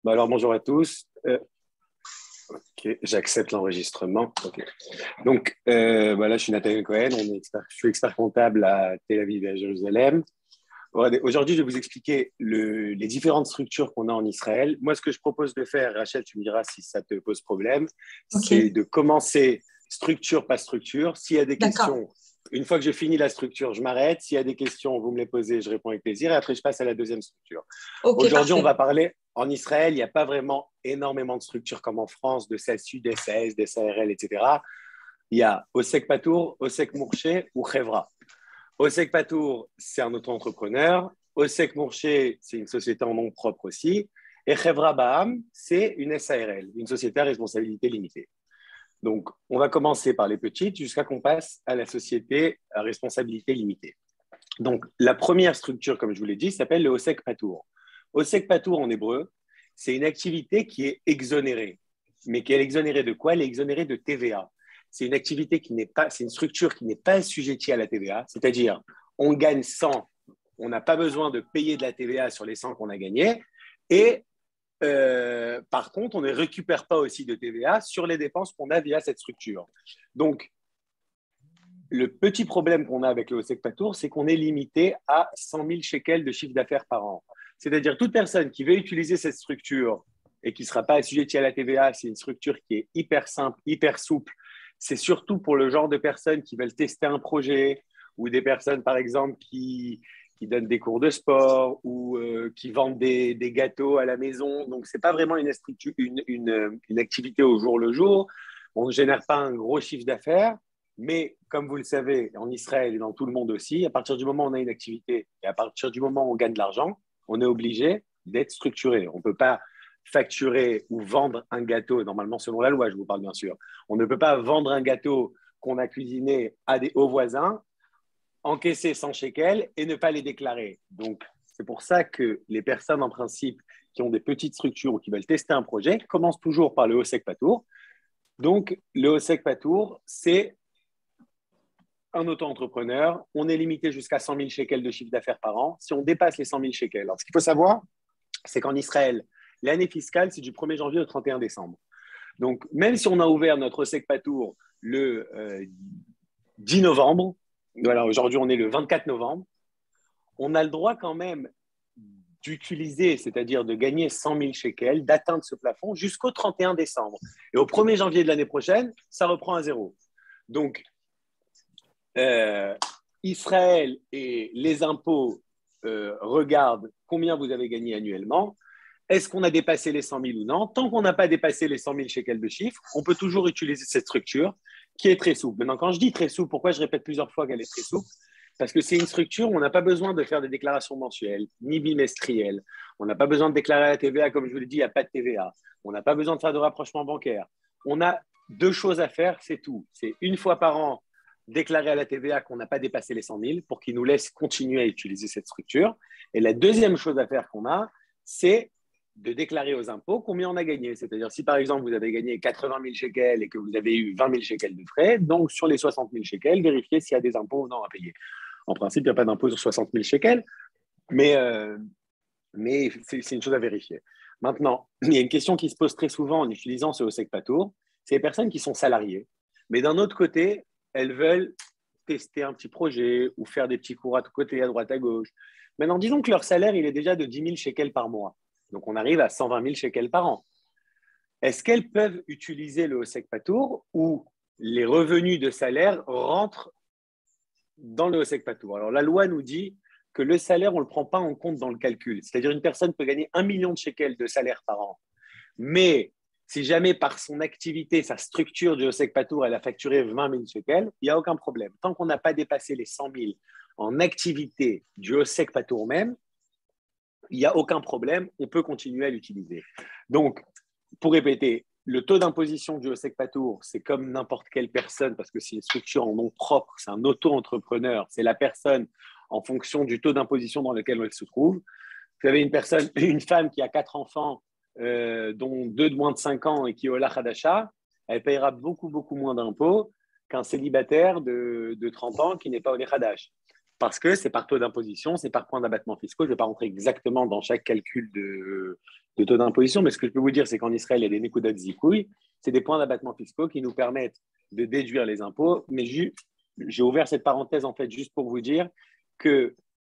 Alors, bonjour à tous. Ok, j'accepte l'enregistrement. Ok. Donc, voilà, je suis Nathaniel Cohen, je suis expert comptable à Tel Aviv et à Jérusalem. Aujourd'hui, je vais vous expliquer les différentes structures qu'on a en Israël. Moi, ce que je propose de faire, Rachel, tu me diras si ça te pose problème, c'est Ok, de commencer structure par structure. S'il y a des d'accord. questions, une fois que j'ai fini la structure, je m'arrête. S'il y a des questions, vous me les posez, je réponds avec plaisir. Et après, je passe à la deuxième structure. Ok, Aujourd'hui, on va parfait. parler, en Israël, il n'y a pas vraiment énormément de structures comme en France, de SASU, d'SAS, d'SARL, etc. Il y a Osek Patour, Osek Mourché ou Chevra. Osek Patour, c'est un auto-entrepreneur. Osek Mourché, c'est une société en nom propre aussi. Et Chevra Baham, c'est une SARL, une société à responsabilité limitée. Donc, on va commencer par les petites jusqu'à qu'on passe à la société à responsabilité limitée. Donc, la première structure, comme je vous l'ai dit, s'appelle le Osek Patour. Osek Patour en hébreu, c'est une activité qui est exonérée. Mais qui est exonérée de quoi? Elle est exonérée de TVA. C'est une activité qui n'est pas, c'est une structure qui n'est pas assujettie à la TVA, c'est-à-dire on gagne 100, on n'a pas besoin de payer de la TVA sur les 100 qu'on a gagnés, et par contre, on ne récupère pas aussi de TVA sur les dépenses qu'on a via cette structure. Donc, le petit problème qu'on a avec le Osek Patour, c'est qu'on est limité à 100 000 shekels de chiffre d'affaires par an. C'est-à-dire toute personne qui veut utiliser cette structure et qui ne sera pas assujettie à la TVA, c'est une structure qui est hyper simple, hyper souple. C'est surtout pour le genre de personnes qui veulent tester un projet ou des personnes, par exemple, qui donnent des cours de sport ou qui vendent des gâteaux à la maison. Donc, ce n'est pas vraiment une activité au jour le jour. On ne génère pas un gros chiffre d'affaires. Mais comme vous le savez, en Israël et dans tout le monde aussi, à partir du moment où on a une activité et à partir du moment où on gagne de l'argent, on est obligé d'être structuré. On ne peut pas facturer ou vendre un gâteau, normalement selon la loi, je vous parle bien sûr. On ne peut pas vendre un gâteau qu'on a cuisiné aux voisins, encaisser 100 shekels et ne pas les déclarer. Donc, c'est pour ça que les personnes, en principe, qui ont des petites structures ou qui veulent tester un projet, commencent toujours par le Osek Patour. Donc, le Osek Patour, c'est un auto-entrepreneur, on est limité jusqu'à 100 000 shekels de chiffre d'affaires par an. Si on dépasse les 100 000 shekels, alors ce qu'il faut savoir, c'est qu'en Israël, l'année fiscale, c'est du 1er janvier au 31 décembre. Donc, même si on a ouvert notre Sec Patour le 10 novembre, voilà, aujourd'hui on est le 24 novembre, on a le droit quand même d'utiliser, c'est-à-dire de gagner 100 000 shekels, d'atteindre ce plafond jusqu'au 31 décembre. Et au 1er janvier de l'année prochaine, ça reprend à zéro. Donc, Israël et les impôts regardent combien vous avez gagné annuellement. Est-ce qu'on a dépassé les 100 000 ou non? Tant qu'on n'a pas dépassé les 100 000 shekels de chiffre, on peut toujours utiliser cette structure qui est très souple. Maintenant, quand je dis très souple, pourquoi je répète plusieurs fois qu'elle est très souple? Parce que c'est une structure où on n'a pas besoin de faire des déclarations mensuelles, ni bimestrielles. On n'a pas besoin de déclarer la TVA, comme je vous l'ai dit, il n'y a pas de TVA. On n'a pas besoin de faire de rapprochement bancaire. On a deux choses à faire, c'est tout. C'est une fois par an déclarer à la TVA qu'on n'a pas dépassé les 100 000 pour qu'ils nous laissent continuer à utiliser cette structure. Et la deuxième chose à faire qu'on a, c'est de déclarer aux impôts combien on a gagné. C'est-à-dire, si par exemple, vous avez gagné 80 000 shekels et que vous avez eu 20 000 shekels de frais, donc sur les 60 000 shekels, vérifiez s'il y a des impôts ou non à payer. En principe, il n'y a pas d'impôt sur 60 000 shekels, mais, c'est une chose à vérifier. Maintenant, il y a une question qui se pose très souvent en utilisant ce Osek Patour, c'est les personnes qui sont salariées. Mais d'un autre côté, elles veulent tester un petit projet ou faire des petits cours à côté, à droite, à gauche. Maintenant, disons que leur salaire, il est déjà de 10 000 shekels par mois. Donc, on arrive à 120 000 shekels par an. Est-ce qu'elles peuvent utiliser le Osek Patour ou les revenus de salaire rentrent dans le Osek Patour? Alors, la loi nous dit que le salaire, on ne le prend pas en compte dans le calcul. C'est-à-dire une personne peut gagner 1 million de shekels de salaire par an. Mais si jamais par son activité, sa structure du Osek Patour, elle a facturé 20 000 shekels, il n'y a aucun problème. Tant qu'on n'a pas dépassé les 100 000 en activité du Osek Patour même, il n'y a aucun problème, on peut continuer à l'utiliser. Donc, pour répéter, le taux d'imposition du Osek Patour, c'est comme n'importe quelle personne, parce que c'est une structure en nom propre, c'est un auto-entrepreneur, c'est la personne en fonction du taux d'imposition dans lequel elle se trouve. Vous avez une femme qui a 4 enfants, dont 2 de moins de 5 ans et qui est au Lachadasha, elle payera beaucoup, beaucoup moins d'impôts qu'un célibataire de 30 ans qui n'est pas au Lachadash. Parce que c'est par taux d'imposition, c'est par point d'abattement fiscaux. Je ne vais pas rentrer exactement dans chaque calcul de taux d'imposition, mais ce que je peux vous dire, c'est qu'en Israël, il y a des nekudat zikoui, c'est des points d'abattement fiscaux qui nous permettent de déduire les impôts. Mais j'ai ouvert cette parenthèse en fait juste pour vous dire que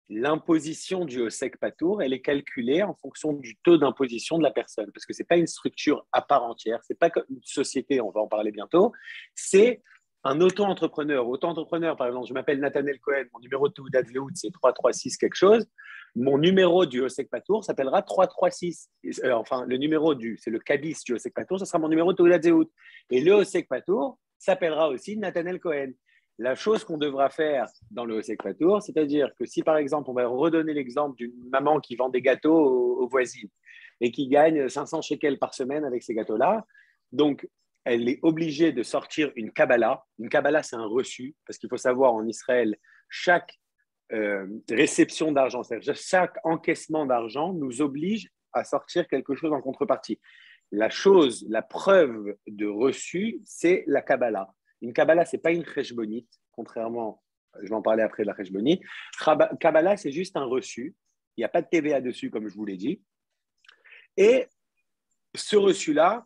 l'imposition du Osek Patour, elle est calculée en fonction du taux d'imposition de la personne, parce que ce n'est pas une structure à part entière, ce n'est pas comme une société, on va en parler bientôt, c'est un auto-entrepreneur. Auto-entrepreneur, par exemple, je m'appelle Nathaniel Cohen, mon numéro de Teudat Zéhout, c'est 336 quelque chose, mon numéro du Osek Patour s'appellera 336. Enfin, le numéro c'est le cabis du Osek Patour, ce sera mon numéro de Teudat Zéhout. Et le Osek Patour s'appellera aussi Nathaniel Cohen. La chose qu'on devra faire dans le Osek Patour, c'est-à-dire que si par exemple, on va redonner l'exemple d'une maman qui vend des gâteaux aux voisines et qui gagne 500 shekels par semaine avec ces gâteaux-là, donc elle est obligée de sortir une Kabbalah. Une Kabbalah, c'est un reçu, parce qu'il faut savoir en Israël, chaque réception d'argent, c'est-à-dire chaque encaissement d'argent nous oblige à sortir quelque chose en contrepartie. La preuve de reçu, c'est la Kabbalah. Une Kabbalah, ce n'est pas une cheshbonite, contrairement, je vais en parler après de la cheshbonite. Kabbalah, c'est juste un reçu. Il n'y a pas de TVA dessus, comme je vous l'ai dit. Et ce reçu-là,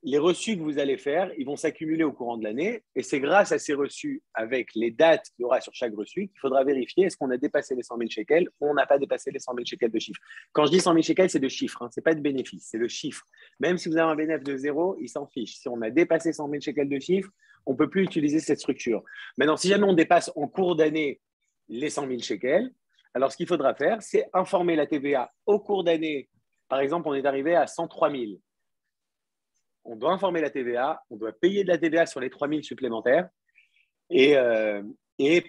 les reçus que vous allez faire, ils vont s'accumuler au courant de l'année. Et c'est grâce à ces reçus, avec les dates qu'il y aura sur chaque reçu, qu'il faudra vérifier est-ce qu'on a dépassé les 100 000 shekels ou on n'a pas dépassé les 100 000 shekels de chiffre. Quand je dis 100 000 shekels, c'est de chiffre, hein, ce n'est pas de bénéfice, c'est le chiffre. Même si vous avez un bénéfice de zéro, il s'en fiche. Si on a dépassé 100 000 shekels de chiffre, on ne peut plus utiliser cette structure. Maintenant, si jamais on dépasse en cours d'année les 100 000 shekels, alors ce qu'il faudra faire, c'est informer la TVA au cours d'année. Par exemple, on est arrivé à 103 000. On doit informer la TVA, on doit payer de la TVA sur les 3 000 supplémentaires et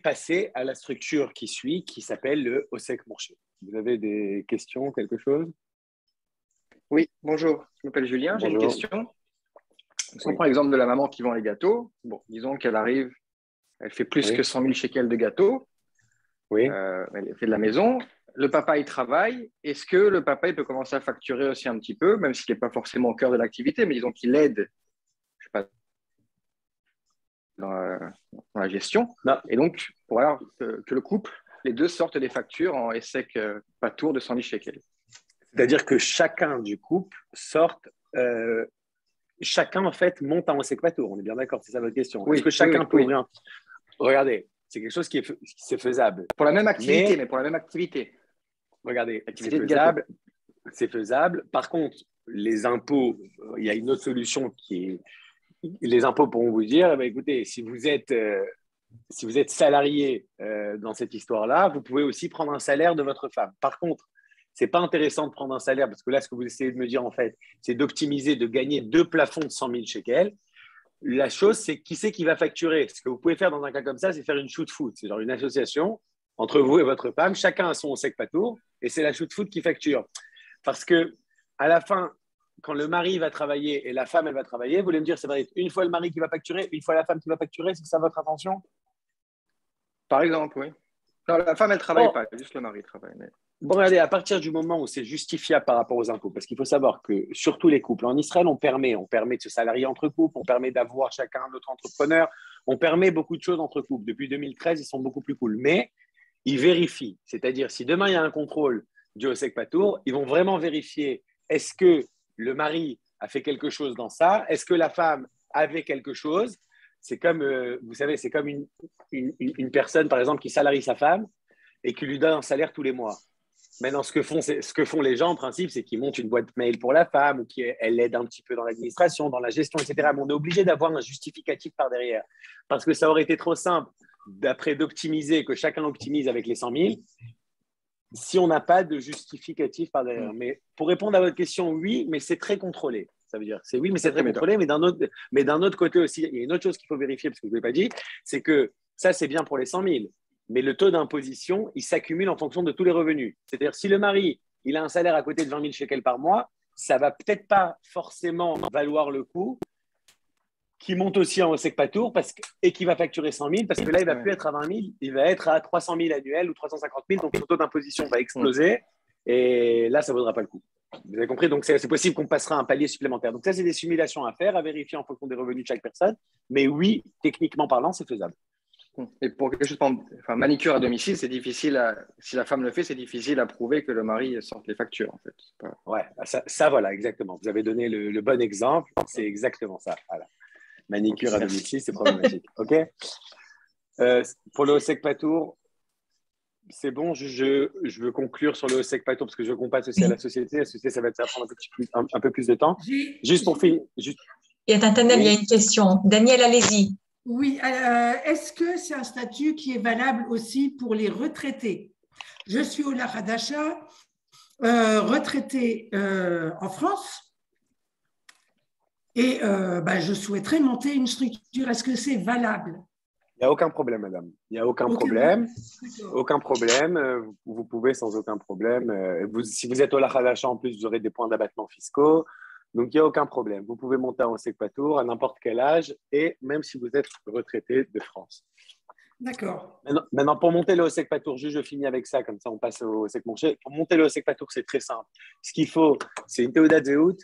passer à la structure qui suit, qui s'appelle le Osek Mourché. Vous avez des questions, quelque chose? Oui, bonjour, je m'appelle Julien, j'ai une question. Si on prend l'exemple de la maman qui vend les gâteaux, bon, disons qu'elle arrive, elle fait plus que 100 000 shekels de gâteaux, elle fait de la maison. Le papa, il travaille. Est-ce que le papa, il peut commencer à facturer aussi un petit peu, même s'il n'est pas forcément au cœur de l'activité, mais disons qu'il aide, je sais pas, dans la gestion. Non. Et donc, pour alors que le couple, les deux sortent des factures en Osek Patour de 100 000 shekels. C'est-à-dire que chacun du couple sorte, chacun en fait monte en Osek Patour. On est bien d'accord, c'est ça votre question. Oui, est-ce que chacun peut ouvrir un... Regardez, c'est quelque chose qui est faisable. Pour la même activité, mais pour la même activité. Regardez, c'est faisable. Par contre, les impôts, il y a une autre solution qui est... Les impôts pourront vous dire, eh bien, écoutez, si vous êtes salarié dans cette histoire-là, vous pouvez aussi prendre un salaire de votre femme. Par contre, ce n'est pas intéressant de prendre un salaire, parce que là, ce que vous essayez de me dire, en fait, c'est d'optimiser, de gagner 2 plafonds de 100 000 shekels. La chose, c'est qui c'est qui va facturer. Ce que vous pouvez faire dans un cas comme ça, c'est faire une shoot-foot. C'est genre une association entre vous et votre femme. Chacun a son Osek Patour et c'est la shoot-foot qui facture. Parce que à la fin, quand le mari va travailler et la femme, elle va travailler, vous voulez me dire, ça va être une fois le mari qui va facturer, une fois la femme qui va facturer, c'est ça votre intention? Par exemple, oui. Non, la femme, elle ne travaille pas, juste le mari travaille. Mais... Bon, regardez, à partir du moment où c'est justifiable par rapport aux impôts, parce qu'il faut savoir que surtout les couples, en Israël, on permet de se salarier entre couples, on permet d'avoir chacun notre entrepreneur, on permet beaucoup de choses entre couples. Depuis 2013, ils sont beaucoup plus cool. Mais ils vérifient, c'est-à-dire si demain il y a un contrôle du Osek Patour, ils vont vraiment vérifier est-ce que le mari a fait quelque chose dans ça, est-ce que la femme avait quelque chose. C'est comme, vous savez, c'est comme une personne, par exemple, qui salarie sa femme et qui lui donne un salaire tous les mois. Maintenant, ce que font les gens, en principe, c'est qu'ils montent une boîte mail pour la femme ou qu'elle aide un petit peu dans l'administration, dans la gestion, etc. Mais on est obligé d'avoir un justificatif par derrière. Parce que ça aurait été trop simple, d'après d'optimiser, que chacun optimise avec les 100 000, si on n'a pas de justificatif par derrière. Mais pour répondre à votre question, oui, mais c'est très contrôlé. Ça veut dire, c'est oui, mais c'est très contrôlé. Mais d'un autre côté aussi, il y a une autre chose qu'il faut vérifier, parce que je ne vous l'ai pas dit, c'est que ça, c'est bien pour les 100 000. Mais le taux d'imposition, il s'accumule en fonction de tous les revenus. C'est-à-dire, si le mari, il a un salaire à côté de 20 000 shekels par mois, ça ne va peut-être pas forcément valoir le coup qu'il monte aussi en Osek Patour et qu'il va facturer 100 000, parce que là, il ne va plus être à 20 000, il va être à 300 000 annuels ou 350 000, donc le taux d'imposition va exploser, et là, ça ne vaudra pas le coup. Vous avez compris? Donc, c'est possible qu'on passera un palier supplémentaire. Donc, ça, c'est des simulations à faire, à vérifier en fonction des revenus de chaque personne. Mais oui, techniquement parlant, c'est faisable. Et pour quelque chose, enfin, manicure à domicile, c'est difficile si la femme le fait, c'est difficile à prouver que le mari sorte les factures, en fait. Ouais, ça, voilà, exactement. Vous avez donné le bon exemple. C'est exactement ça. Voilà. Manicure à domicile, c'est problématique. OK. Pour le Osek Patour, c'est bon. Je veux conclure sur le Osek Patour parce que je veux qu'on passe aussi à la société. La société, ça va prendre un peu plus de temps. Juste pour finir. Il y a une question. Daniel, allez-y. Oui, est-ce que c'est un statut qui est valable aussi pour les retraités? Je suis Ola Hadasha, retraitée en France, et je souhaiterais monter une structure. Est-ce que c'est valable? Il n'y a aucun problème, madame. Il n'y a aucun problème. Aucun problème. Vous pouvez sans aucun problème. Si vous êtes Ola Hadasha, en plus, vous aurez des points d'abattement fiscaux. Donc, il n'y a aucun problème. Vous pouvez monter en Osek Patour à n'importe quel âge et même si vous êtes retraité de France. D'accord. Maintenant, pour monter le Osek Patour, je finis avec ça, comme ça on passe au Osek Morché. Pour monter le Osek Patour, c'est très simple. Ce qu'il faut, c'est une Théodat Zéhout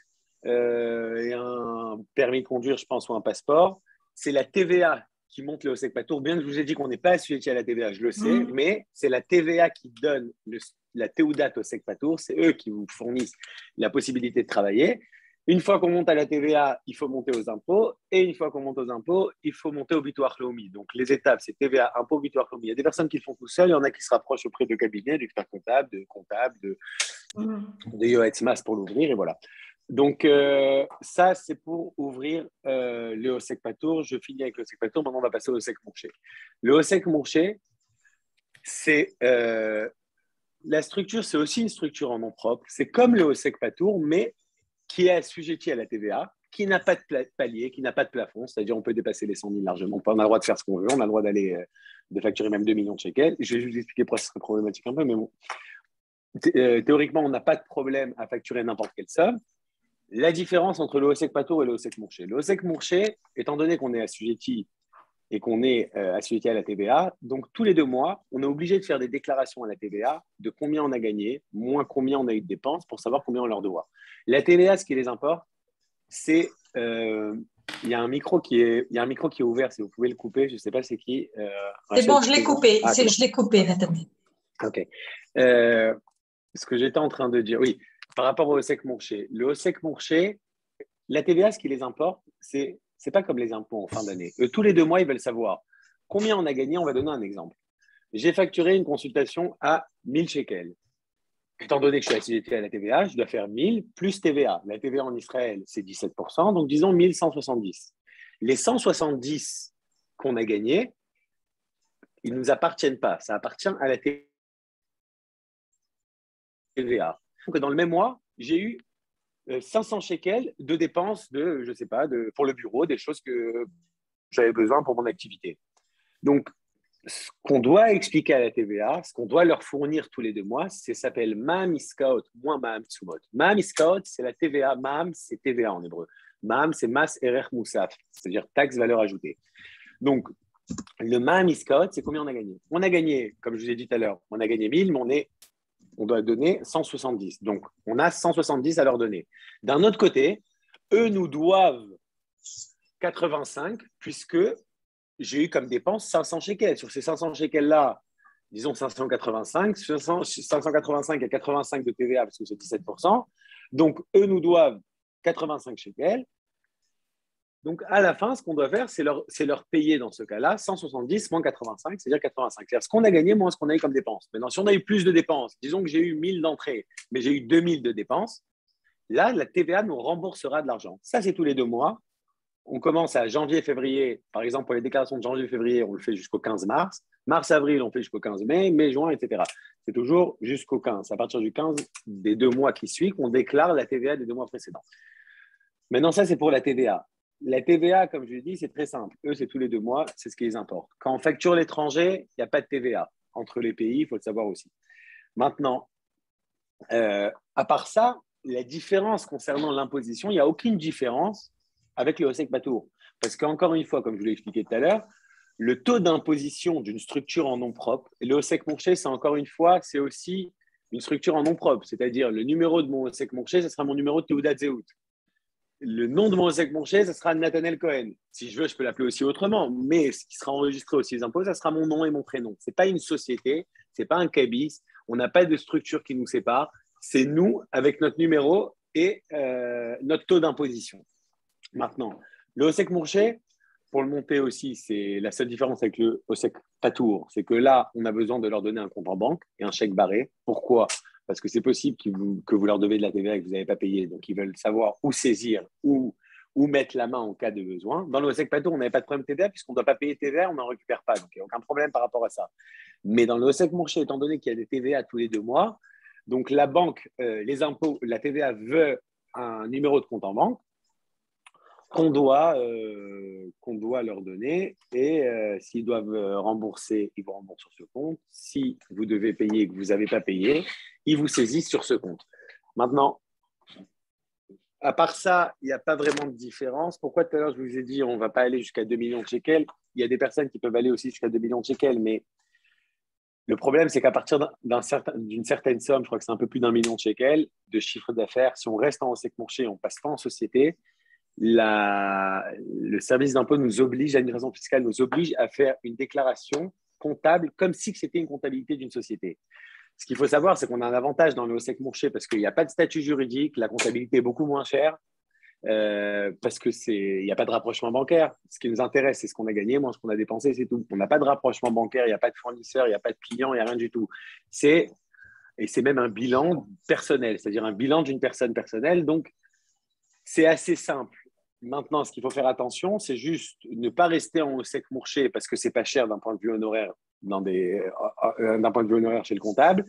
et un permis de conduire, je pense, ou un passeport. C'est la TVA qui monte le Osek Patour. Bien que je vous ai dit qu'on n'est pas assujetti à la TVA, je le sais, mais c'est la TVA qui donne la Théodat Osek Patour. C'est eux qui vous fournissent la possibilité de travailler. Une fois qu'on monte à la TVA, il faut monter aux impôts. Et une fois qu'on monte aux impôts, il faut monter au Bitoire Leumi. Donc, les étapes, c'est TVA, impôts, Bitoire Leumi. Il y a des personnes qui le font tout seuls. Il y en a qui se rapprochent auprès de cabinets, d'experts comptables, de Yoetz Mas pour l'ouvrir. Et voilà. Donc, ça, c'est pour ouvrir le Osek Patour. Je finis avec le Osek Patour. Maintenant, on va passer au Osek Morché. Le Osek Morché, c'est… la structure, c'est aussi une structure en nom propre. C'est comme le Osek Patour, mais qui est assujetti à la TVA, qui n'a pas de palier, qui n'a pas de plafond, c'est-à-dire on peut dépasser les 100 000 largement. On a le droit de faire ce qu'on veut, on a le droit de facturer même 2 millions de shekels. Je vais vous expliquer pourquoi ce serait problématique un peu, mais bon. Théoriquement, on n'a pas de problème à facturer n'importe quelle somme. La différence entre le Osek Patour et le Osek Morché. Le Osek Morché, étant donné qu'on est assujetti et qu'on est assujetti à la TVA, donc tous les 2 mois, on est obligé de faire des déclarations à la TVA de combien on a gagné, moins combien on a eu de dépenses pour savoir combien on leur doit. La TVA, ce qui les importe, c'est… il y a un micro qui est ouvert, si vous pouvez le couper, je ne sais pas c'est qui. C'est bon, je l'ai coupé, je l'ai coupé, Nathalie. OK. Ce que j'étais en train de dire, oui, par rapport au Osek Morché. Le Osek Morché, la TVA, ce qui les importe, c'est pas comme les impôts en fin d'année. Tous les 2 mois, ils veulent savoir combien on a gagné. On va donner un exemple. J'ai facturé une consultation à 1000 shekels. Étant donné que je suis assujetti à la TVA, je dois faire 1000 plus TVA. La TVA en Israël, c'est 17%, donc disons 1170. Les 170 qu'on a gagnés, ils ne nous appartiennent pas. Ça appartient à la TVA. Donc, dans le même mois, j'ai eu 500 shekels de dépenses je sais pas, pour le bureau, des choses que j'avais besoin pour mon activité. Donc, ce qu'on doit expliquer à la TVA, ce qu'on doit leur fournir tous les 2 mois, ça s'appelle Ma'am Iskaot moins Ma'am Tsumot. Ma'am Iskaot, c'est la TVA. Ma'am, c'est TVA en hébreu. Ma'am, c'est Mas Erer Moussaf, c'est-à-dire taxe valeur ajoutée. Donc, le Ma'am Iskaot, c'est combien on a gagné. On a gagné, comme je vous ai dit tout à l'heure, on a gagné 1000, mais on doit donner 170. Donc, on a 170 à leur donner. D'un autre côté, eux nous doivent 85, puisque j'ai eu comme dépense 500 shekels. Sur ces 500 shekels-là, disons 585, 585 à 85 de TVA, parce que c'est 17%. Donc, eux nous doivent 85 shekels. Donc, à la fin, ce qu'on doit faire, c'est leur payer dans ce cas-là 170 moins 85, c'est-à-dire 85. C'est-à-dire ce qu'on a gagné moins ce qu'on a eu comme dépense. Maintenant, si on a eu plus de dépenses, disons que j'ai eu 1000 d'entrée, mais j'ai eu 2000 de dépenses, là, la TVA nous remboursera de l'argent. Ça, c'est tous les 2 mois. On commence à janvier, février. Par exemple, pour les déclarations de janvier, février, on le fait jusqu'au 15 mars. Mars, avril, on fait jusqu'au 15 mai, mai, juin, etc. C'est toujours jusqu'au 15. C'est à partir du 15 des 2 mois qui suivent qu'on déclare la TVA des 2 mois précédents. Maintenant, ça, c'est pour la TVA. La TVA, comme je l'ai dit, c'est très simple. Eux, c'est tous les 2 mois, c'est ce qui les importe. Quand on facture l'étranger, il n'y a pas de TVA. Entre les pays, il faut le savoir aussi. Maintenant, à part ça, la différence concernant l'imposition, il n'y a aucune différence avec le Osek Patour. Parce qu'encore une fois, comme je vous l'ai expliqué tout à l'heure, le taux d'imposition d'une structure en nom propre, et le Osek Morché, c'est encore une fois, c'est aussi une structure en nom propre. C'est-à-dire, le numéro de mon Osek Morché, ce sera mon numéro de Théoudat Zéhout. le nom de mon OSEC Mourché, ça sera Nathanaël Cohen. Si je veux, je peux l'appeler aussi autrement, mais ce qui sera enregistré aussi les impôts, ça sera mon nom et mon prénom. Ce n'est pas une société, ce n'est pas un cabis, on n'a pas de structure qui nous sépare, c'est nous avec notre numéro et notre taux d'imposition. Maintenant, le OSEC Mourché, pour le monter aussi, c'est la seule différence avec le OSEC Patour, c'est que là, on a besoin de leur donner un compte en banque et un chèque barré. Pourquoi ? Parce que c'est possible que vous leur devez de la TVA et que vous n'avez pas payé. Donc, ils veulent savoir où saisir, où mettre la main en cas de besoin. Dans le OSEC Patour, on n'avait pas de problème TVA puisqu'on ne doit pas payer TVA, on n'en récupère pas. Donc, il n'y a aucun problème par rapport à ça. Mais dans le OSEC Mourché, étant donné qu'il y a des TVA tous les 2 mois, donc la banque, les impôts, la TVA veut un numéro de compte en banque qu'on doit leur donner et s'ils doivent rembourser, ils vous remboursent sur ce compte. Si vous devez payer et que vous n'avez pas payé, ils vous saisissent sur ce compte. Maintenant, à part ça, il n'y a pas vraiment de différence. Pourquoi tout à l'heure, je vous ai dit on ne va pas aller jusqu'à 2 millions de shekels. Il y a des personnes qui peuvent aller aussi jusqu'à 2 millions de shekels, mais le problème, c'est qu'à partir d'une certaine somme, je crois que c'est un peu plus d'1 million de shekels de chiffre d'affaires, si on reste en OSEC Mourché, on ne passe pas en société, le service d'impôt nous oblige, l'administration fiscale nous oblige à faire une déclaration comptable comme si c'était une comptabilité d'une société. Ce qu'il faut savoir, c'est qu'on a un avantage dans le OSEC Mourché parce qu'il n'y a pas de statut juridique, la comptabilité est beaucoup moins chère, parce qu'il n'y a pas de rapprochement bancaire. Ce qui nous intéresse, c'est ce qu'on a gagné, moins ce qu'on a dépensé, c'est tout. On n'a pas de rapprochement bancaire, il n'y a pas de fournisseur, il n'y a pas de client, il n'y a rien du tout. Et c'est même un bilan personnel, c'est-à-dire un bilan d'une personne personnelle. Donc, c'est assez simple. Maintenant, ce qu'il faut faire attention, c'est juste ne pas rester en OSEC Mourché parce que ce n'est pas cher d'un point de vue honoraire, d'un point de vue honoraire chez le comptable,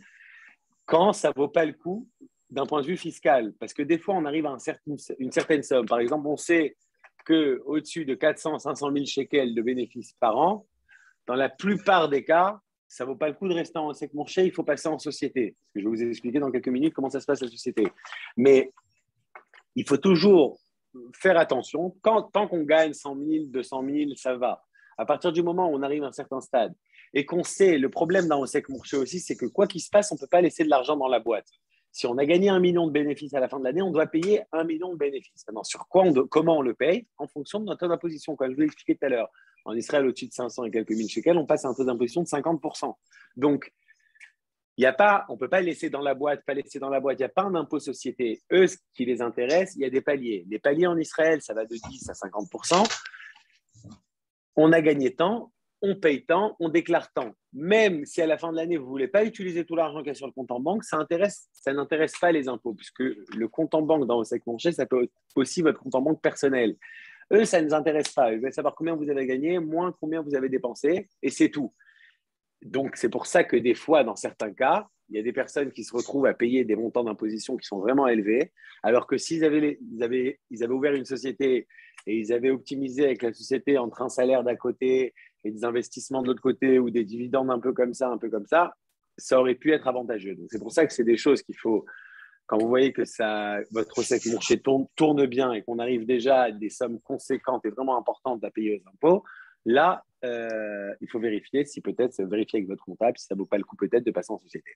quand ça ne vaut pas le coup d'un point de vue fiscal. Parce que des fois, on arrive à une certaine somme. Par exemple, on sait qu'au-dessus de 400 500 000 shekels de bénéfices par an, dans la plupart des cas, ça ne vaut pas le coup de rester en OSEC Mourché, il faut passer en société. Je vais vous expliquer dans quelques minutes comment ça se passe la société. Mais il faut toujours faire attention. Tant qu'on gagne 100 000, 200 000, ça va. À partir du moment où on arrive à un certain stade et qu'on sait, le problème dans OSEC Mourché aussi, c'est que quoi qu'il se passe, on ne peut pas laisser de l'argent dans la boîte. Si on a gagné 1 million de bénéfices à la fin de l'année, on doit payer 1 million de bénéfices. Maintenant, sur comment on le paye ? En fonction de notre taux d'imposition. Comme je vous l'ai expliqué tout à l'heure, en Israël, au-dessus de 500 et quelques mille shekels, on passe à un taux d'imposition de 50%. Donc, on ne peut pas laisser dans la boîte, il n'y a pas un impôt société. Eux, ce qui les intéresse, il y a des paliers. Les paliers en Israël, ça va de 10 à 50%. On a gagné tant, on paye tant, on déclare tant. Même si à la fin de l'année, vous ne voulez pas utiliser tout l'argent qu'il y a sur le compte en banque, ça n'intéresse pas les impôts, puisque le compte en banque dans OSEC Mourché, ça peut être aussi votre compte en banque personnel. Eux, ça ne nous intéresse pas. Ils veulent savoir combien vous avez gagné, moins combien vous avez dépensé, et c'est tout. Donc, c'est pour ça que des fois, dans certains cas, il y a des personnes qui se retrouvent à payer des montants d'imposition qui sont vraiment élevés, alors que s'ils avaient ouvert une société et ils avaient optimisé avec la société entre un salaire d'un côté et des investissements de l'autre côté ou des dividendes un peu comme ça, ça aurait pu être avantageux. Donc, c'est pour ça que c'est des choses qu'il faut, quand vous voyez que votre OSEC Mourché tourne bien et qu'on arrive déjà à des sommes conséquentes et vraiment importantes à payer aux impôts, là, il faut vérifier vérifier avec votre comptable si ça ne vaut pas le coup peut-être de passer en société.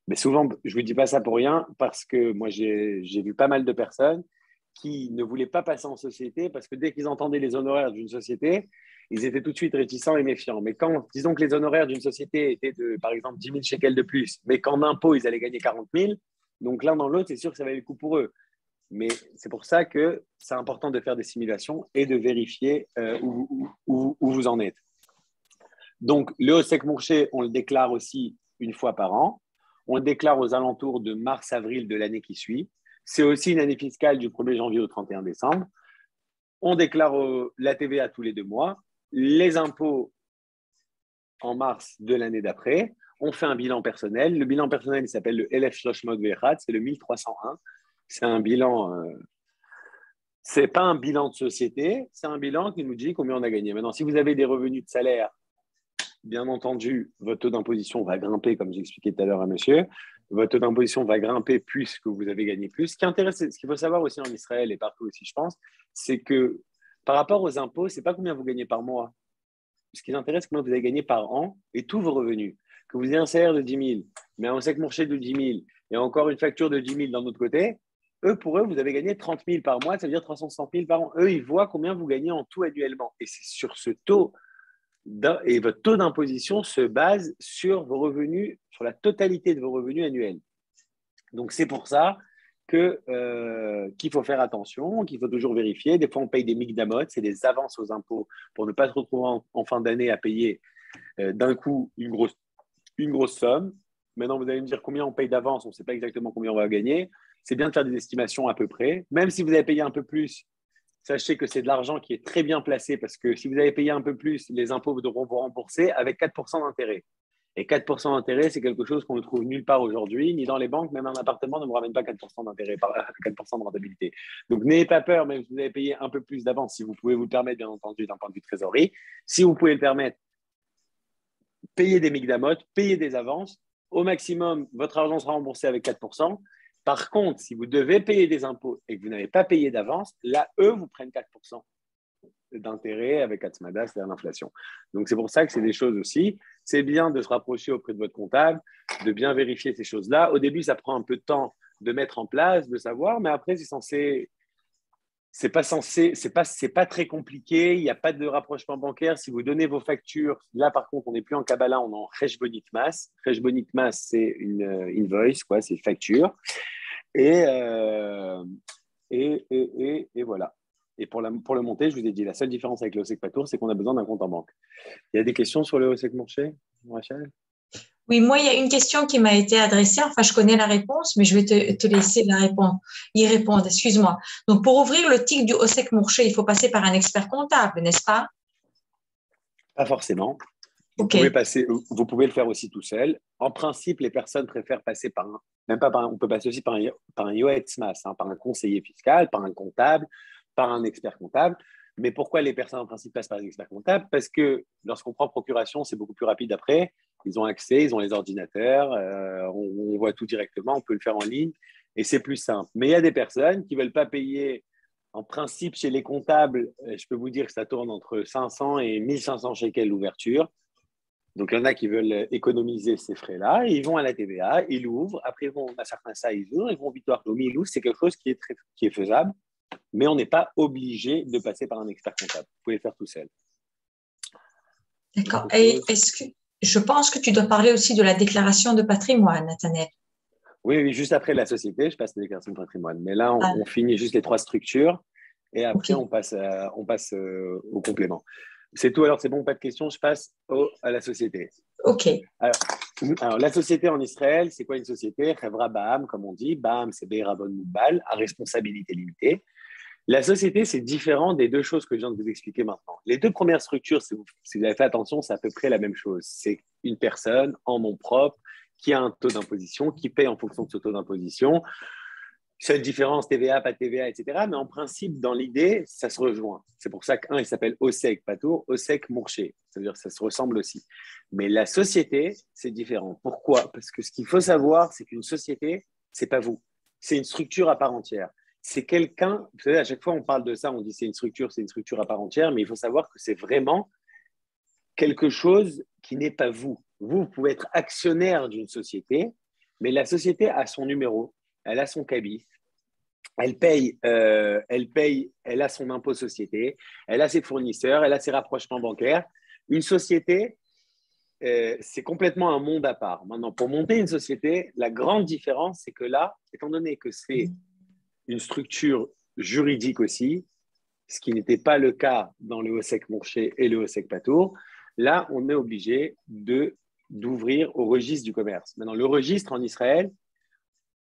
Mais souvent, je ne vous dis pas ça pour rien parce que moi, j'ai vu pas mal de personnes qui ne voulaient pas passer en société parce que dès qu'ils entendaient les honoraires d'une société, ils étaient tout de suite réticents et méfiants. Mais disons que les honoraires d'une société étaient de, par exemple, 10 000 shekels de plus, mais qu'en impôts, ils allaient gagner 40 000, donc l'un dans l'autre, c'est sûr que ça valait le coup pour eux. Mais c'est pour ça que c'est important de faire des simulations et de vérifier où vous en êtes. Donc, le OSEC Mourché, on le déclare aussi une fois par an. On le déclare aux alentours de mars-avril de l'année qui suit. C'est aussi une année fiscale du 1er janvier au 31 décembre. On déclare la TVA tous les 2 mois, les impôts en mars de l'année d'après. On fait un bilan personnel. Le bilan personnel, il s'appelle le Elef Shloshmot Ve'echad, c'est le 1301. C'est un bilan, c'est pas un bilan de société, c'est un bilan qui nous dit combien on a gagné. Maintenant, si vous avez des revenus de salaire, bien entendu, votre taux d'imposition va grimper, comme j'expliquais tout à l'heure à monsieur. Votre taux d'imposition va grimper puisque vous avez gagné plus. Ce qu'il faut savoir aussi en Israël et partout aussi, je pense, c'est que par rapport aux impôts, ce n'est pas combien vous gagnez par mois. Ce qui intéresse, c'est combien vous avez gagné par an et tous vos revenus. Que vous ayez un salaire de 10 000, mais un OSEC Mourché de 10 000 et encore une facture de 10 000 d'un autre côté, pour eux, vous avez gagné 30 000 par mois, ça veut dire 360 000 par an. Eux, ils voient combien vous gagnez en tout annuellement. Et c'est sur ce taux, et votre taux d'imposition se base sur vos revenus, sur la totalité de vos revenus annuels. Donc, c'est pour ça qu'il faut faire attention, qu'il faut toujours vérifier. Des fois, on paye des mikdamot, c'est des avances aux impôts pour ne pas se retrouver en fin d'année à payer d'un coup une grosse somme. Maintenant, vous allez me dire combien on paye d'avance, on ne sait pas exactement combien on va gagner. C'est bien de faire des estimations à peu près. Même si vous avez payé un peu plus, sachez que c'est de l'argent qui est très bien placé parce que si vous avez payé un peu plus, les impôts devront vous rembourser avec 4% d'intérêt. Et 4% d'intérêt, c'est quelque chose qu'on ne trouve nulle part aujourd'hui, ni dans les banques, même un appartement ne vous ramène pas 4% d'intérêt, 4% de rentabilité. Donc, n'ayez pas peur, même si vous avez payé un peu plus d'avance, si vous pouvez vous le permettre, bien entendu, d'un point de vue trésorerie. Si vous pouvez le permettre, payez des mikdamot, payez des avances. Au maximum, votre argent sera remboursé avec 4%. Par contre, si vous devez payer des impôts et que vous n'avez pas payé d'avance, là, eux vous prennent 4% d'intérêt avec Atzmada, c'est-à-dire l'inflation. Donc, c'est pour ça que c'est des choses aussi. C'est bien de se rapprocher auprès de votre comptable, de bien vérifier ces choses-là. Au début, ça prend un peu de temps de mettre en place, de savoir, mais après, c'est pas très compliqué. Il n'y a pas de rapprochement bancaire. Si vous donnez vos factures, là, par contre, on n'est plus en Kabbalah, on est en Cheshbonit Mas. Cheshbonit Mas, c'est une invoice, quoi, c'est une facture. Et voilà. Et pour le monter, je vous ai dit, la seule différence avec le Osek Patour, c'est qu'on a besoin d'un compte en banque. Il y a des questions sur le Osek Morché, Rachel? Oui, moi, il y a une question qui m'a été adressée. Enfin, je connais la réponse, mais je vais te laisser y répondre. Excuse-moi. Donc, pour ouvrir le ticket du Osek Morché, il faut passer par un expert comptable, n'est-ce pas? Pas forcément. Vous OK. vous pouvez le faire aussi tout seul. En principe, les personnes préfèrent passer on peut passer aussi par un yoetz mas, par un conseiller fiscal, par un comptable, par un expert comptable. Mais pourquoi les personnes en principe passent par un expert comptable? Parce que lorsqu'on prend procuration, c'est beaucoup plus rapide après. Ils ont accès, ils ont les ordinateurs, on voit tout directement, on peut le faire en ligne et c'est plus simple. Mais il y a des personnes qui ne veulent pas payer. En principe, chez les comptables, je peux vous dire que ça tourne entre 500 et 1500 shekels l'ouverture. Donc, il y en a qui veulent économiser ces frais-là, et ils vont à la TVA, ils l'ouvrent, après ils vont à certains ça, ils ouvrent, ils vont Victoire Lomi, ils l'ouvrent, c'est quelque chose qui est faisable, mais on n'est pas obligé de passer par un expert comptable. Vous pouvez le faire tout seul. D'accord. Et je pense que tu dois parler aussi de la déclaration de patrimoine, Nathanaël. Oui, juste après la société, je passe la déclaration de patrimoine. Mais là, on finit juste les 3 structures, et après, on passe au complément. C'est tout, alors c'est bon, pas de questions, je passe à la société. OK. Alors, la société en Israël, c'est quoi une société? Chevra Ba'am, comme on dit. Ba'am, c'est Be'erabon Moubal, à responsabilité limitée. La société, c'est différent des 2 choses que je viens de vous expliquer maintenant. Les 2 premières structures, si vous avez fait attention, c'est à peu près la même chose. C'est une personne en nom propre qui a un taux d'imposition, qui paye en fonction de ce taux d'imposition. Seule différence, TVA, pas TVA, etc. Mais en principe, dans l'idée, ça se rejoint. C'est pour ça qu'un, il s'appelle Osek Patour, Osek Mourché. C'est-à-dire que ça se ressemble aussi. Mais la société, c'est différent. Pourquoi? Parce que ce qu'il faut savoir, c'est qu'une société, c'est pas vous. C'est une structure à part entière. C'est quelqu'un, vous savez, à chaque fois, on parle de ça, on dit c'est une structure à part entière, mais il faut savoir que c'est vraiment quelque chose qui n'est pas vous. Vous pouvez être actionnaire d'une société, mais la société a son numéro, elle a son cabis, elle a son impôt société, elle a ses fournisseurs, elle a ses rapprochements bancaires. Une société, c'est complètement un monde à part. Maintenant, pour monter une société, la grande différence, c'est que là, étant donné que c'est une structure juridique aussi, ce qui n'était pas le cas dans le Osek Morché et le Osek Patour, là, on est obligé d'ouvrir au registre du commerce. Maintenant, le registre en Israël,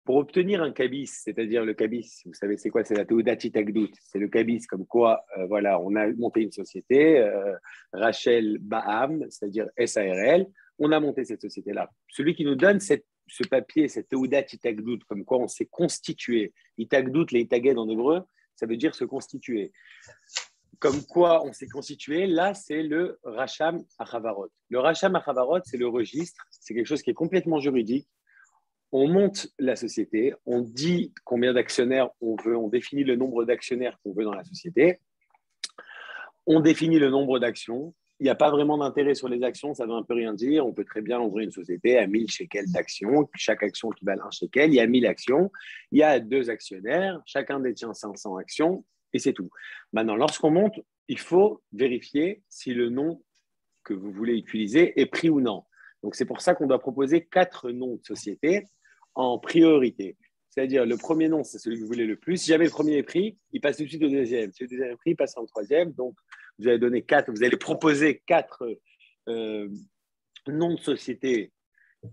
pour obtenir un cabis, c'est-à-dire le cabis, vous savez c'est quoi? C'est la Teudat Itagdout. C'est le cabis comme quoi, voilà, on a monté une société, Rachel Ba'am, c'est-à-dire SARL, on a monté cette société-là. Celui qui nous donne ce papier, cette Teudat Itagdout, comme quoi on s'est constitué. Itagdout, les Itaged en hébreu, ça veut dire se constituer. Comme quoi on s'est constitué, là, c'est le Racham Achavarot. Le Racham Achavarot, c'est le registre, c'est quelque chose qui est complètement juridique. On monte la société, on dit combien d'actionnaires on veut, on définit le nombre d'actionnaires qu'on veut dans la société, on définit le nombre d'actions, il n'y a pas vraiment d'intérêt sur les actions, ça ne veut un peu rien dire. On peut très bien ouvrir une société à 1000 shekels d'actions. Chaque action équivalent à 1 shekel. Il y a 1000 actions. Il y a 2 actionnaires. Chacun détient 500 actions et c'est tout. Maintenant, lorsqu'on monte, il faut vérifier si le nom que vous voulez utiliser est pris ou non. Donc, c'est pour ça qu'on doit proposer 4 noms de société en priorité. C'est-à-dire, le premier nom, c'est celui que vous voulez le plus. Si jamais le premier est pris, il passe tout de suite au deuxième. Si le deuxième est pris, il passe en troisième. Donc, vous allez proposer 4 noms de société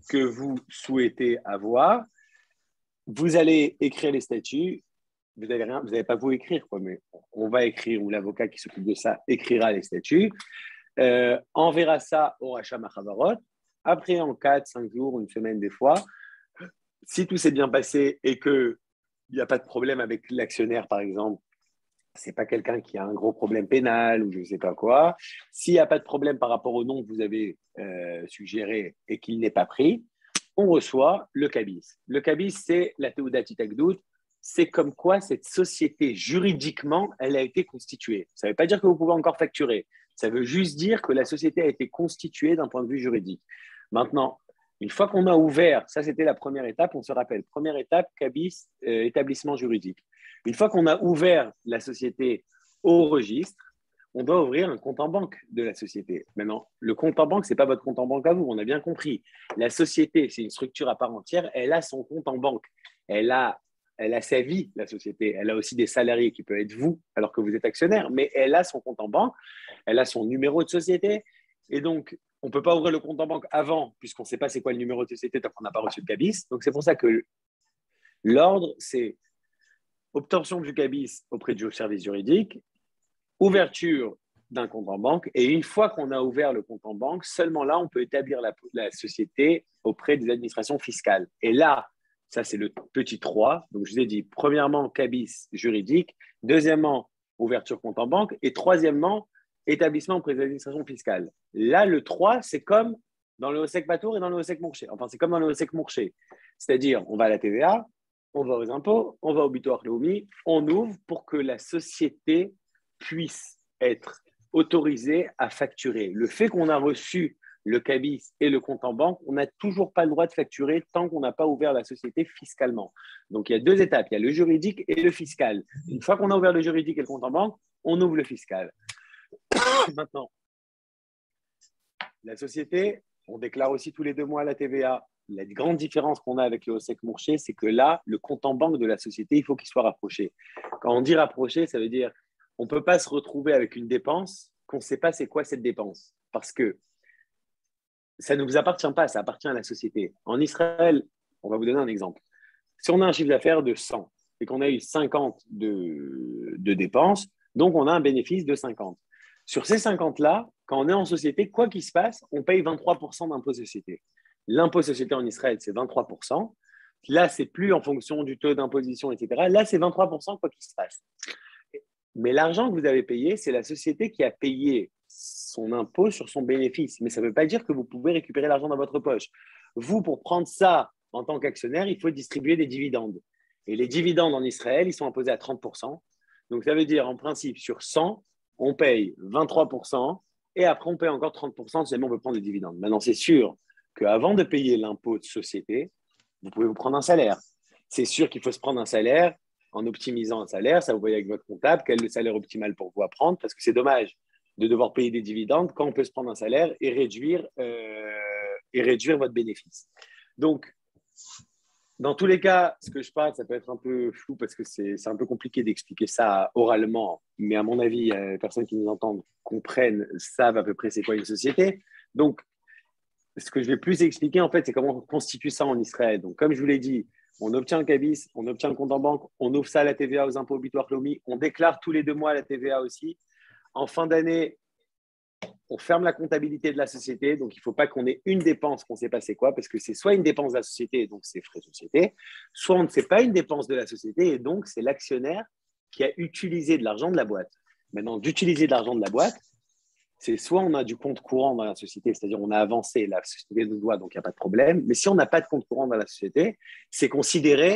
que vous souhaitez avoir. Vous allez écrire les statuts. Vous n'allez pas vous écrire, quoi, mais on va écrire, ou l'avocat qui s'occupe de ça écrira les statuts. Enverra ça au Racham HaChavarot. Après, en 4, 5 jours, une semaine des fois, si tout s'est bien passé et qu'il n'y a pas de problème avec l'actionnaire, par exemple, ce n'est pas quelqu'un qui a un gros problème pénal ou je ne sais pas quoi, s'il n'y a pas de problème par rapport au nom que vous avez suggéré et qu'il n'est pas pris, on reçoit le cabis. Le cabis, c'est la Teudat Itagdout. C'est comme quoi cette société, juridiquement, elle a été constituée. Ça ne veut pas dire que vous pouvez encore facturer. Ça veut juste dire que la société a été constituée d'un point de vue juridique. Maintenant, une fois qu'on a ouvert, ça c'était la première étape, on se rappelle, première étape, cabis, établissement juridique. Une fois qu'on a ouvert la société au registre, on doit ouvrir un compte en banque de la société. Maintenant, le compte en banque, ce n'est pas votre compte en banque à vous, on a bien compris. La société, c'est une structure à part entière, elle a son compte en banque. Elle a sa vie, la société. Elle a aussi des salariés qui peuvent être vous, alors que vous êtes actionnaire, mais elle a son compte en banque, elle a son numéro de société. Et donc, on ne peut pas ouvrir le compte en banque avant, puisqu'on ne sait pas c'est quoi le numéro de société tant qu'on n'a pas reçu le cabis. Donc, c'est pour ça que l'ordre, c'est obtention du cabis auprès du service juridique, ouverture d'un compte en banque. Et une fois qu'on a ouvert le compte en banque, seulement là, on peut établir la société auprès des administrations fiscales. Et là, ça, c'est le petit 3. Donc, je vous ai dit, premièrement, cabis juridique. Deuxièmement, ouverture compte en banque. Et troisièmement, établissement auprès des administrations fiscales. Là, le 3, c'est comme dans le Osek Patour et dans le Osek Mourché. Enfin, c'est comme dans le Osek Mourché. C'est-à-dire, on va à la TVA, on va aux impôts, on va au Bitor Leumi, on ouvre pour que la société puisse être autorisée à facturer. Le fait qu'on a reçu le cabis et le compte en banque, on n'a toujours pas le droit de facturer tant qu'on n'a pas ouvert la société fiscalement. Donc, il y a 2 étapes. Il y a le juridique et le fiscal. Une fois qu'on a ouvert le juridique et le compte en banque, on ouvre le fiscal. Maintenant, la société, on déclare aussi tous les 2 mois la TVA. La grande différence qu'on a avec le Osek Mourché, c'est que là, le compte en banque de la société, il faut qu'il soit rapproché. Quand on dit rapproché, ça veut dire on ne peut pas se retrouver avec une dépense qu'on ne sait pas c'est quoi cette dépense. Parce que ça ne vous appartient pas, ça appartient à la société. En Israël, on va vous donner un exemple. Si on a un chiffre d'affaires de 100 et qu'on a eu 50 de dépenses, donc on a un bénéfice de 50. Sur ces 50-là, quand on est en société, quoi qu'il se passe, on paye 23% d'impôt société. L'impôt société en Israël, c'est 23%. Là, c'est plus en fonction du taux d'imposition, etc. Là, c'est 23% quoi qu'il se passe. Mais l'argent que vous avez payé, c'est la société qui a payé son impôt sur son bénéfice. Mais ça ne veut pas dire que vous pouvez récupérer l'argent dans votre poche. Vous, pour prendre ça en tant qu'actionnaire, il faut distribuer des dividendes. Et les dividendes en Israël, ils sont imposés à 30%. Donc, ça veut dire, en principe, sur 100, on paye 23% et après, on paye encore 30% si jamais on veut prendre des dividendes. Maintenant, c'est sûr qu'avant de payer l'impôt de société, vous pouvez vous prendre un salaire. C'est sûr qu'il faut se prendre un salaire en optimisant un salaire. Ça, vous voyez avec votre comptable, quel est le salaire optimal pour vous à prendre, parce que c'est dommage de devoir payer des dividendes quand on peut se prendre un salaire et réduire votre bénéfice. Donc, dans tous les cas, ce que je parle, ça peut être un peu flou parce que c'est un peu compliqué d'expliquer ça oralement, mais à mon avis, les personnes qui nous entendent comprennent, savent à peu près c'est quoi une société. Donc, ce que je vais plus expliquer, en fait, c'est comment on constitue ça en Israël. Donc, comme je vous l'ai dit, on obtient un cabis, on obtient un compte en banque, on ouvre ça à la TVA, aux impôts obligatoires Lomi, on déclare tous les 2 mois la TVA aussi. En fin d'année, on ferme la comptabilité de la société, donc il ne faut pas qu'on ait une dépense qu'on ne sait pas c'est quoi, parce que c'est soit une dépense de la société, donc c'est frais de société, soit on ne sait pas une dépense de la société, et donc c'est l'actionnaire qui a utilisé de l'argent de la boîte. Maintenant, d'utiliser de l'argent de la boîte, c'est soit on a du compte courant dans la société, c'est-à-dire on a avancé, la société nous doit, donc il n'y a pas de problème, mais si on n'a pas de compte courant dans la société, c'est considéré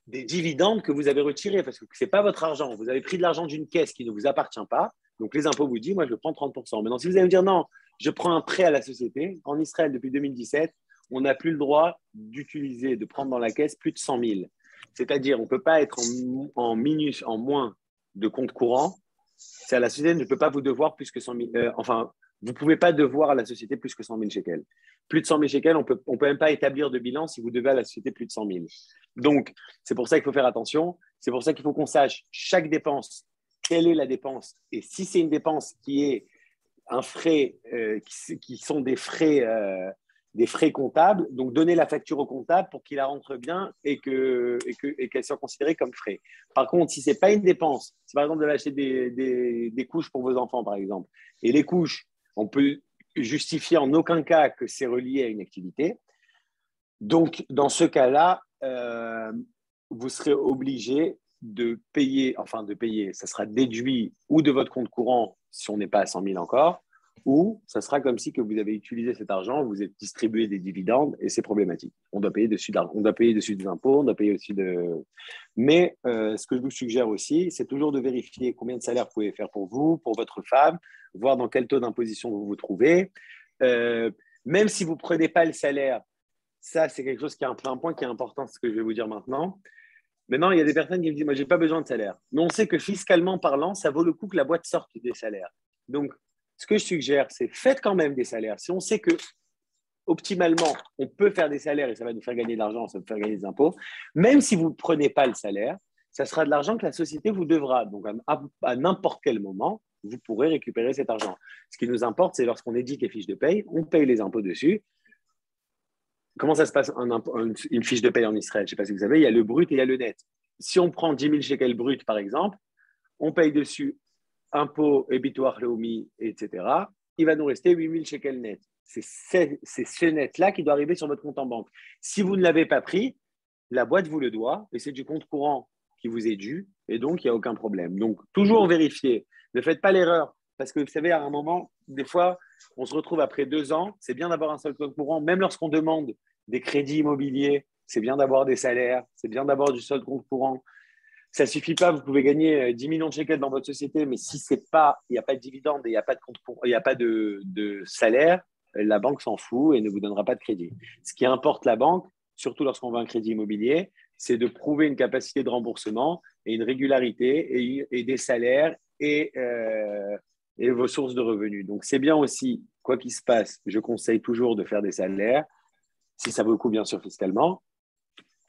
des dividendes que vous avez retirés, parce que ce n'est pas votre argent, vous avez pris de l'argent d'une caisse qui ne vous appartient pas, Donc, les impôts vous disent, moi, je prends 30%. Maintenant, si vous allez me dire, non, je prends un prêt à la société, en Israël, depuis 2017, on n'a plus le droit d'utiliser, de prendre dans la caisse plus de 100 000. C'est-à-dire, on ne peut pas être en moins de compte courant. C'est à la société ne peut pas vous devoir plus que 100 000. Vous ne pouvez pas devoir à la société plus que 100 000 shekels. Plus de 100 000 shekels, on peut même pas établir de bilan si vous devez à la société plus de 100 000. Donc, c'est pour ça qu'il faut faire attention. C'est pour ça qu'il faut qu'on sache chaque dépense, quelle est la dépense. Et si c'est une dépense qui est un frais, qui sont des frais comptables, donc donner la facture au comptable pour qu'il la rentre bien et qu'elle soit considérée comme frais. Par contre, si ce n'est pas une dépense, si par exemple vous devez acheter des couches pour vos enfants, par exemple, et les couches, on peut justifier en aucun cas que c'est relié à une activité. Donc, dans ce cas-là, vous serez obligé de payer, ça sera déduit ou de votre compte courant si on n'est pas à 100 000 encore, ou ça sera comme si que vous avez utilisé cet argent, vous êtes distribué des dividendes et c'est problématique. On doit payer dessus on doit payer dessus des impôts, on doit payer aussi de… Mais ce que je vous suggère aussi, c'est toujours de vérifier combien de salaire vous pouvez faire pour vous, pour votre femme, voir dans quel taux d'imposition vous vous trouvez. Même si vous ne prenez pas le salaire, ça c'est quelque chose qui est un point qui est important, c'est ce que je vais vous dire maintenant. Maintenant, il y a des personnes qui me disent, moi, je n'ai pas besoin de salaire. Mais on sait que fiscalement parlant, ça vaut le coup que la boîte sorte des salaires. Donc, ce que je suggère, c'est faites quand même des salaires. Si on sait que, optimalement, on peut faire des salaires et ça va nous faire gagner de l'argent, ça va nous faire gagner des impôts, même si vous ne prenez pas le salaire, ça sera de l'argent que la société vous devra. Donc, à n'importe quel moment, vous pourrez récupérer cet argent. Ce qui nous importe, c'est lorsqu'on édite les fiches de paye, on paye les impôts dessus. Comment ça se passe une fiche de paye en Israël? Je ne sais pas si vous savez, il y a le brut et il y a le net. Si on prend 10 000 shekels brut, par exemple, on paye dessus impôts, Bitoach Leumi, etc. Il va nous rester 8 000 shekels net. C'est ce net-là qui doit arriver sur votre compte en banque. Si vous ne l'avez pas pris, la boîte vous le doit et c'est du compte courant qui vous est dû et donc il n'y a aucun problème. Donc, toujours vérifier. Ne faites pas l'erreur parce que vous savez, à un moment, des fois, on se retrouve après 2 ans, c'est bien d'avoir un seul compte courant, même lorsqu'on demande des crédits immobiliers, c'est bien d'avoir des salaires, c'est bien d'avoir du seul compte courant. Ça ne suffit pas, vous pouvez gagner 10 millions de shekels dans votre société, mais si il n'y a pas de dividende et il n'y a pas de compte courant, il n'y a pas de salaire, la banque s'en fout et ne vous donnera pas de crédit. Ce qui importe la banque, surtout lorsqu'on veut un crédit immobilier, c'est de prouver une capacité de remboursement et une régularité et des salaires et vos sources de revenus. Donc, c'est bien aussi, quoi qu'il se passe, je conseille toujours de faire des salaires, si ça vaut le coup, bien sûr, fiscalement.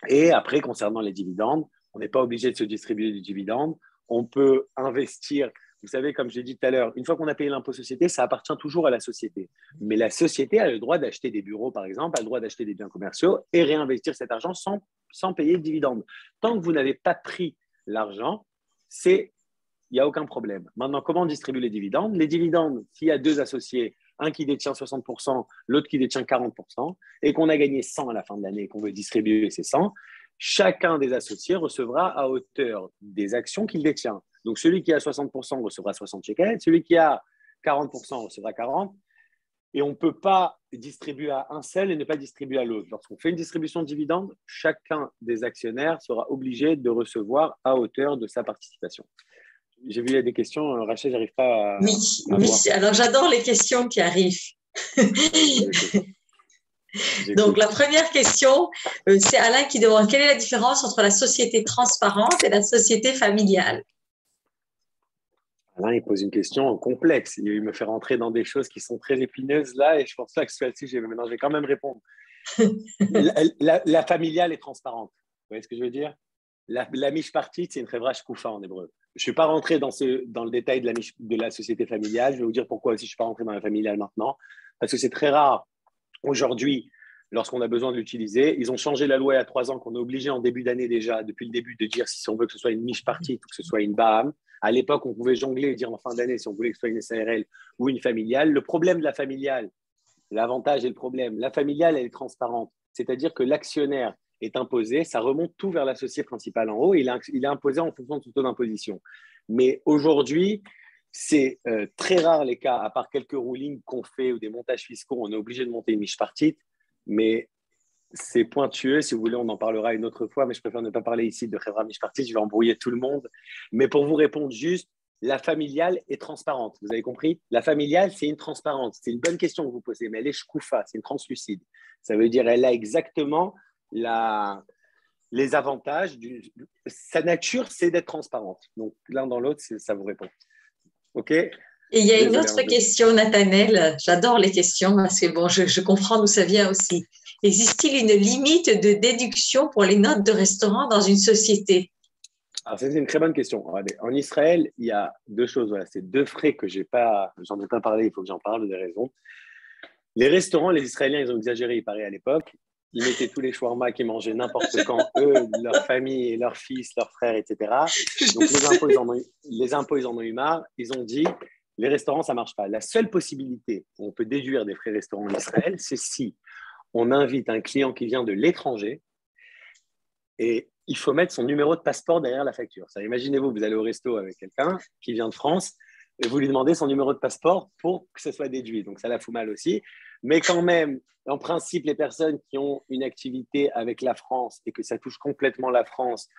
Et après, concernant les dividendes, on n'est pas obligé de se distribuer du dividende. On peut investir. Vous savez, comme je l'ai dit tout à l'heure, une fois qu'on a payé l'impôt société, ça appartient toujours à la société. Mais la société a le droit d'acheter des bureaux, par exemple, a le droit d'acheter des biens commerciaux et réinvestir cet argent sans payer de dividende. Tant que vous n'avez pas pris l'argent, il n'y a aucun problème. Maintenant, comment on distribue les dividendes? Les dividendes, s'il y a 2 associés, un qui détient 60%, l'autre qui détient 40%, et qu'on a gagné 100 à la fin de l'année et qu'on veut distribuer ces 100, chacun des associés recevra à hauteur des actions qu'il détient. Donc, celui qui a 60% recevra 60 shekels, celui qui a 40% recevra 40, et on ne peut pas distribuer à un seul et ne pas distribuer à l'autre. Lorsqu'on fait une distribution de dividendes, chacun des actionnaires sera obligé de recevoir à hauteur de sa participation. J'ai vu, il y a des questions. Rachel, j'arrive pas à… Oui, alors j'adore les questions qui arrivent. Donc, la première question, c'est Alain qui demande quelle est la différence entre la société transparente et la société familiale? Alain, il pose une question complexe. Il me fait rentrer dans des choses qui sont très épineuses là et je pense pas que là-dessus, maintenant, je vais quand même répondre. La familiale est transparente. Vous voyez ce que je veux dire? La mishpartit, c'est une chevra shkufa en hébreu. Je ne suis pas rentré dans le détail de la société familiale. Je vais vous dire pourquoi aussi je ne suis pas rentré dans la familiale maintenant. Parce que c'est très rare aujourd'hui, lorsqu'on a besoin de l'utiliser. Ils ont changé la loi il y a 3 ans qu'on est obligé en début d'année déjà, depuis le début, de dire si on veut que ce soit une mishpartit ou que ce soit une baham. À l'époque, on pouvait jongler et dire en fin d'année si on voulait que ce soit une SARL ou une familiale. Le problème de la familiale, l'avantage et le problème, la familiale, elle est transparente. C'est-à-dire que l'actionnaire est imposé, ça remonte tout vers l'associé principal en haut, il est imposé en fonction de son taux d'imposition. Mais aujourd'hui, c'est très rare les cas, à part quelques rulings qu'on fait ou des montages fiscaux, on est obligé de monter une mishpartit, mais c'est pointueux, si vous voulez, on en parlera une autre fois, mais je préfère ne pas parler ici de chevra mishpartit, je vais embrouiller tout le monde. Mais pour vous répondre juste, la familiale est transparente. Vous avez compris? La familiale, c'est une transparence. C'est une bonne question que vous posez, mais elle est shkoufa, c'est une translucide. Ça veut dire elle a exactement les avantages. Sa nature, c'est d'être transparente. Donc, l'un dans l'autre, ça vous répond. OK? Et il y a une autre question, Nathanaël. J'adore les questions parce que bon, je comprends d'où ça vient aussi. Existe-t-il une limite de déduction pour les notes de restaurant dans une société? Alors, c'est une très bonne question. En Israël, il y a deux choses. Voilà, c'est deux frais que j'en ai pas parlé, il faut que j'en parle, des raisons. Les restaurants, les Israéliens, ils ont exagéré, il paraît, à l'époque. Ils mettaient tous les shawarma qu'ils mangeaient n'importe quand, eux, leur famille, leurs fils, leurs frères, etc. Donc, les impôts, ils en ont eu marre. Ils ont dit, les restaurants, ça ne marche pas. La seule possibilité où on peut déduire des frais restaurants en Israël, c'est si on invite un client qui vient de l'étranger et il faut mettre son numéro de passeport derrière la facture. Imaginez-vous, vous allez au resto avec quelqu'un qui vient de France et vous lui demandez son numéro de passeport pour que ce soit déduit. Donc, ça la fout mal aussi. Mais quand même, en principe, les personnes qui ont une activité avec la France et que ça touche complètement la France,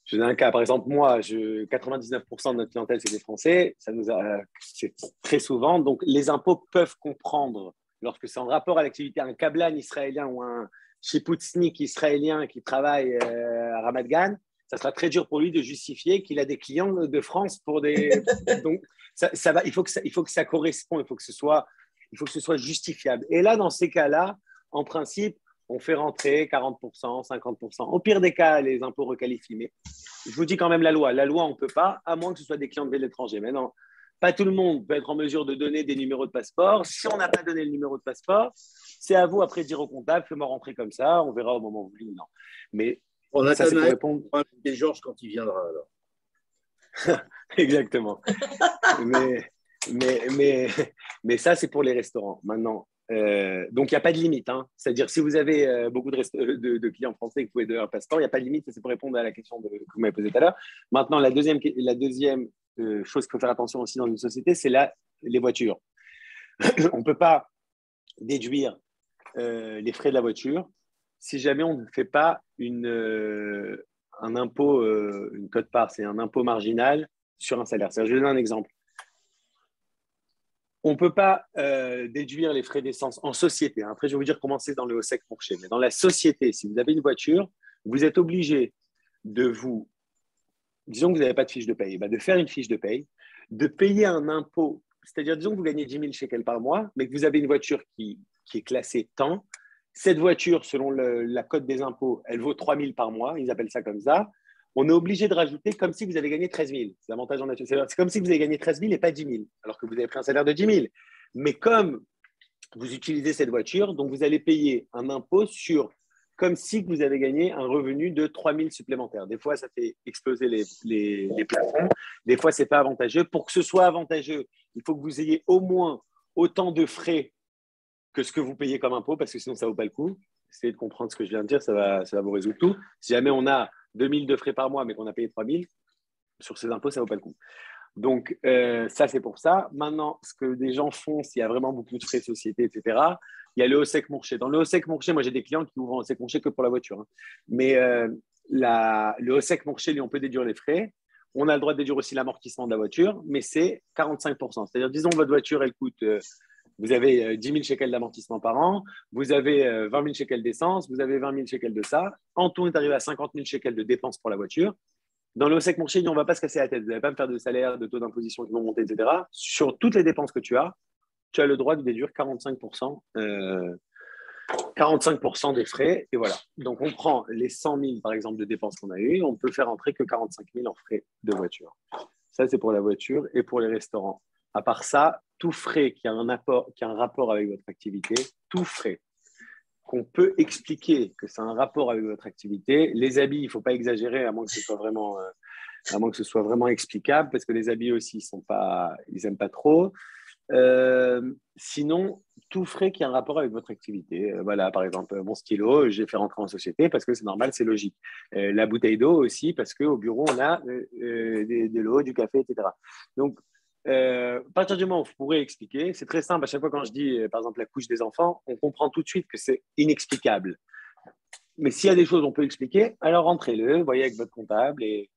je donne un cas, par exemple, moi, 99% de notre clientèle, c'est des Français, c'est très souvent. Donc, les impôts peuvent comprendre, lorsque c'est en rapport à l'activité, un kablan israélien ou un chipoutnik israélien qui travaille à Ramat Gan, ça sera très dur pour lui de justifier qu'il a des clients de France pour des… Donc, ça va, il faut que ça corresponde, il faut que ce soit justifiable. Et là, dans ces cas-là, en principe, on fait rentrer 40%, 50%. Au pire des cas, les impôts requalifient. Mais je vous dis quand même la loi. La loi, on ne peut pas, à moins que ce soit des clients de l'étranger. Mais non, pas tout le monde peut être en mesure de donner des numéros de passeport. Si on n'a pas donné le numéro de passeport, c'est à vous après de dire au comptable, fais-moi rentrer comme ça, on verra au moment où vous non. Mais ça, c'est pour répondre. On va inviter Georges quand il viendra alors. Exactement. mais ça, c'est pour les restaurants. Maintenant, donc, il n'y a pas de limite. Hein. C'est-à-dire, si vous avez beaucoup de clients français que vous pouvez donner un passeport, il n'y a pas de limite. C'est pour répondre à la question que vous m'avez posée tout à l'heure. Maintenant, la deuxième chose qu'il faut faire attention aussi dans une société, c'est les voitures. On ne peut pas déduire les frais de la voiture si jamais on ne fait pas un impôt, une quote-part, c'est un impôt marginal sur un salaire. Je vais donner un exemple. On ne peut pas déduire les frais d'essence en société. Après, je vais vous dire comment c'est dans le Osek Mourché. Mais dans la société, si vous avez une voiture, vous êtes obligé disons que vous n'avez pas de fiche de paye, de faire une fiche de paye, de payer un impôt. C'est-à-dire, disons que vous gagnez 10 000 shekels par mois, mais que vous avez une voiture qui est classée tant. Cette voiture, selon la cote des impôts, elle vaut 3 000 par mois. Ils appellent ça comme ça. On est obligé de rajouter comme si vous avez gagné 13 000. C'est l'avantage en nature. C'est comme si vous avez gagné 13 000 et pas 10 000, alors que vous avez pris un salaire de 10 000. Mais comme vous utilisez cette voiture, donc vous allez payer un impôt comme si vous avez gagné un revenu de 3 000 supplémentaires. Des fois, ça fait exploser les plafonds. Des fois, ce n'est pas avantageux. Pour que ce soit avantageux, il faut que vous ayez au moins autant de frais que ce que vous payez comme impôt, parce que sinon, ça ne vaut pas le coup. Essayez de comprendre ce que je viens de dire, ça va vous résoudre tout. Si jamais on a 2 000 de frais par mois, mais qu'on a payé 3 000, sur ces impôts, ça ne vaut pas le coup. Donc, ça, c'est pour ça. Maintenant, ce que des gens font, s'il y a vraiment beaucoup de frais de société, etc., il y a le Osek Mourché. Dans le Osek Mourché, moi, j'ai des clients qui ouvrent un Osek Mourché que pour la voiture. Hein. Mais le Osek Mourché, lui, on peut déduire les frais. On a le droit de déduire aussi l'amortissement de la voiture, mais c'est 45%. C'est-à-dire, disons, votre voiture, elle coûte… vous avez 10 000 shekels d'amortissement par an, vous avez 20 000 shekels d'essence, vous avez 20 000 shekels de ça. En tout, on est arrivé à 50 000 shekels de dépenses pour la voiture. Dans le Osek Mourché, on ne va pas se casser la tête. Vous n'allez pas me faire de salaire, de taux d'imposition qui vont monter, etc. Sur toutes les dépenses que tu as le droit de déduire 45% des frais. Et voilà. Donc, on prend les 100 000, par exemple, de dépenses qu'on a eues. On peut faire entrer que 45 000 en frais de voiture. Ça, c'est pour la voiture et pour les restaurants. À part ça, tout frais qui a un rapport avec votre activité, tout frais qu'on peut expliquer que c'est un rapport avec votre activité. Les habits, il ne faut pas exagérer, à moins que ce soit vraiment explicable, parce que les habits aussi, ils n'aiment pas trop. Sinon, tout frais qui a un rapport avec votre activité. Voilà, par exemple, mon stylo, j'ai fait rentrer en société parce que c'est normal, c'est logique. La bouteille d'eau aussi, parce qu'au bureau, on a de l'eau, du café, etc. Donc, à partir du moment où vous pourrez expliquer, c'est très simple. À chaque fois quand je dis, par exemple, la couche des enfants, on comprend tout de suite que c'est inexplicable. Mais s'il y a des choses qu'on peut expliquer, alors rentrez-le, voyez avec votre comptable et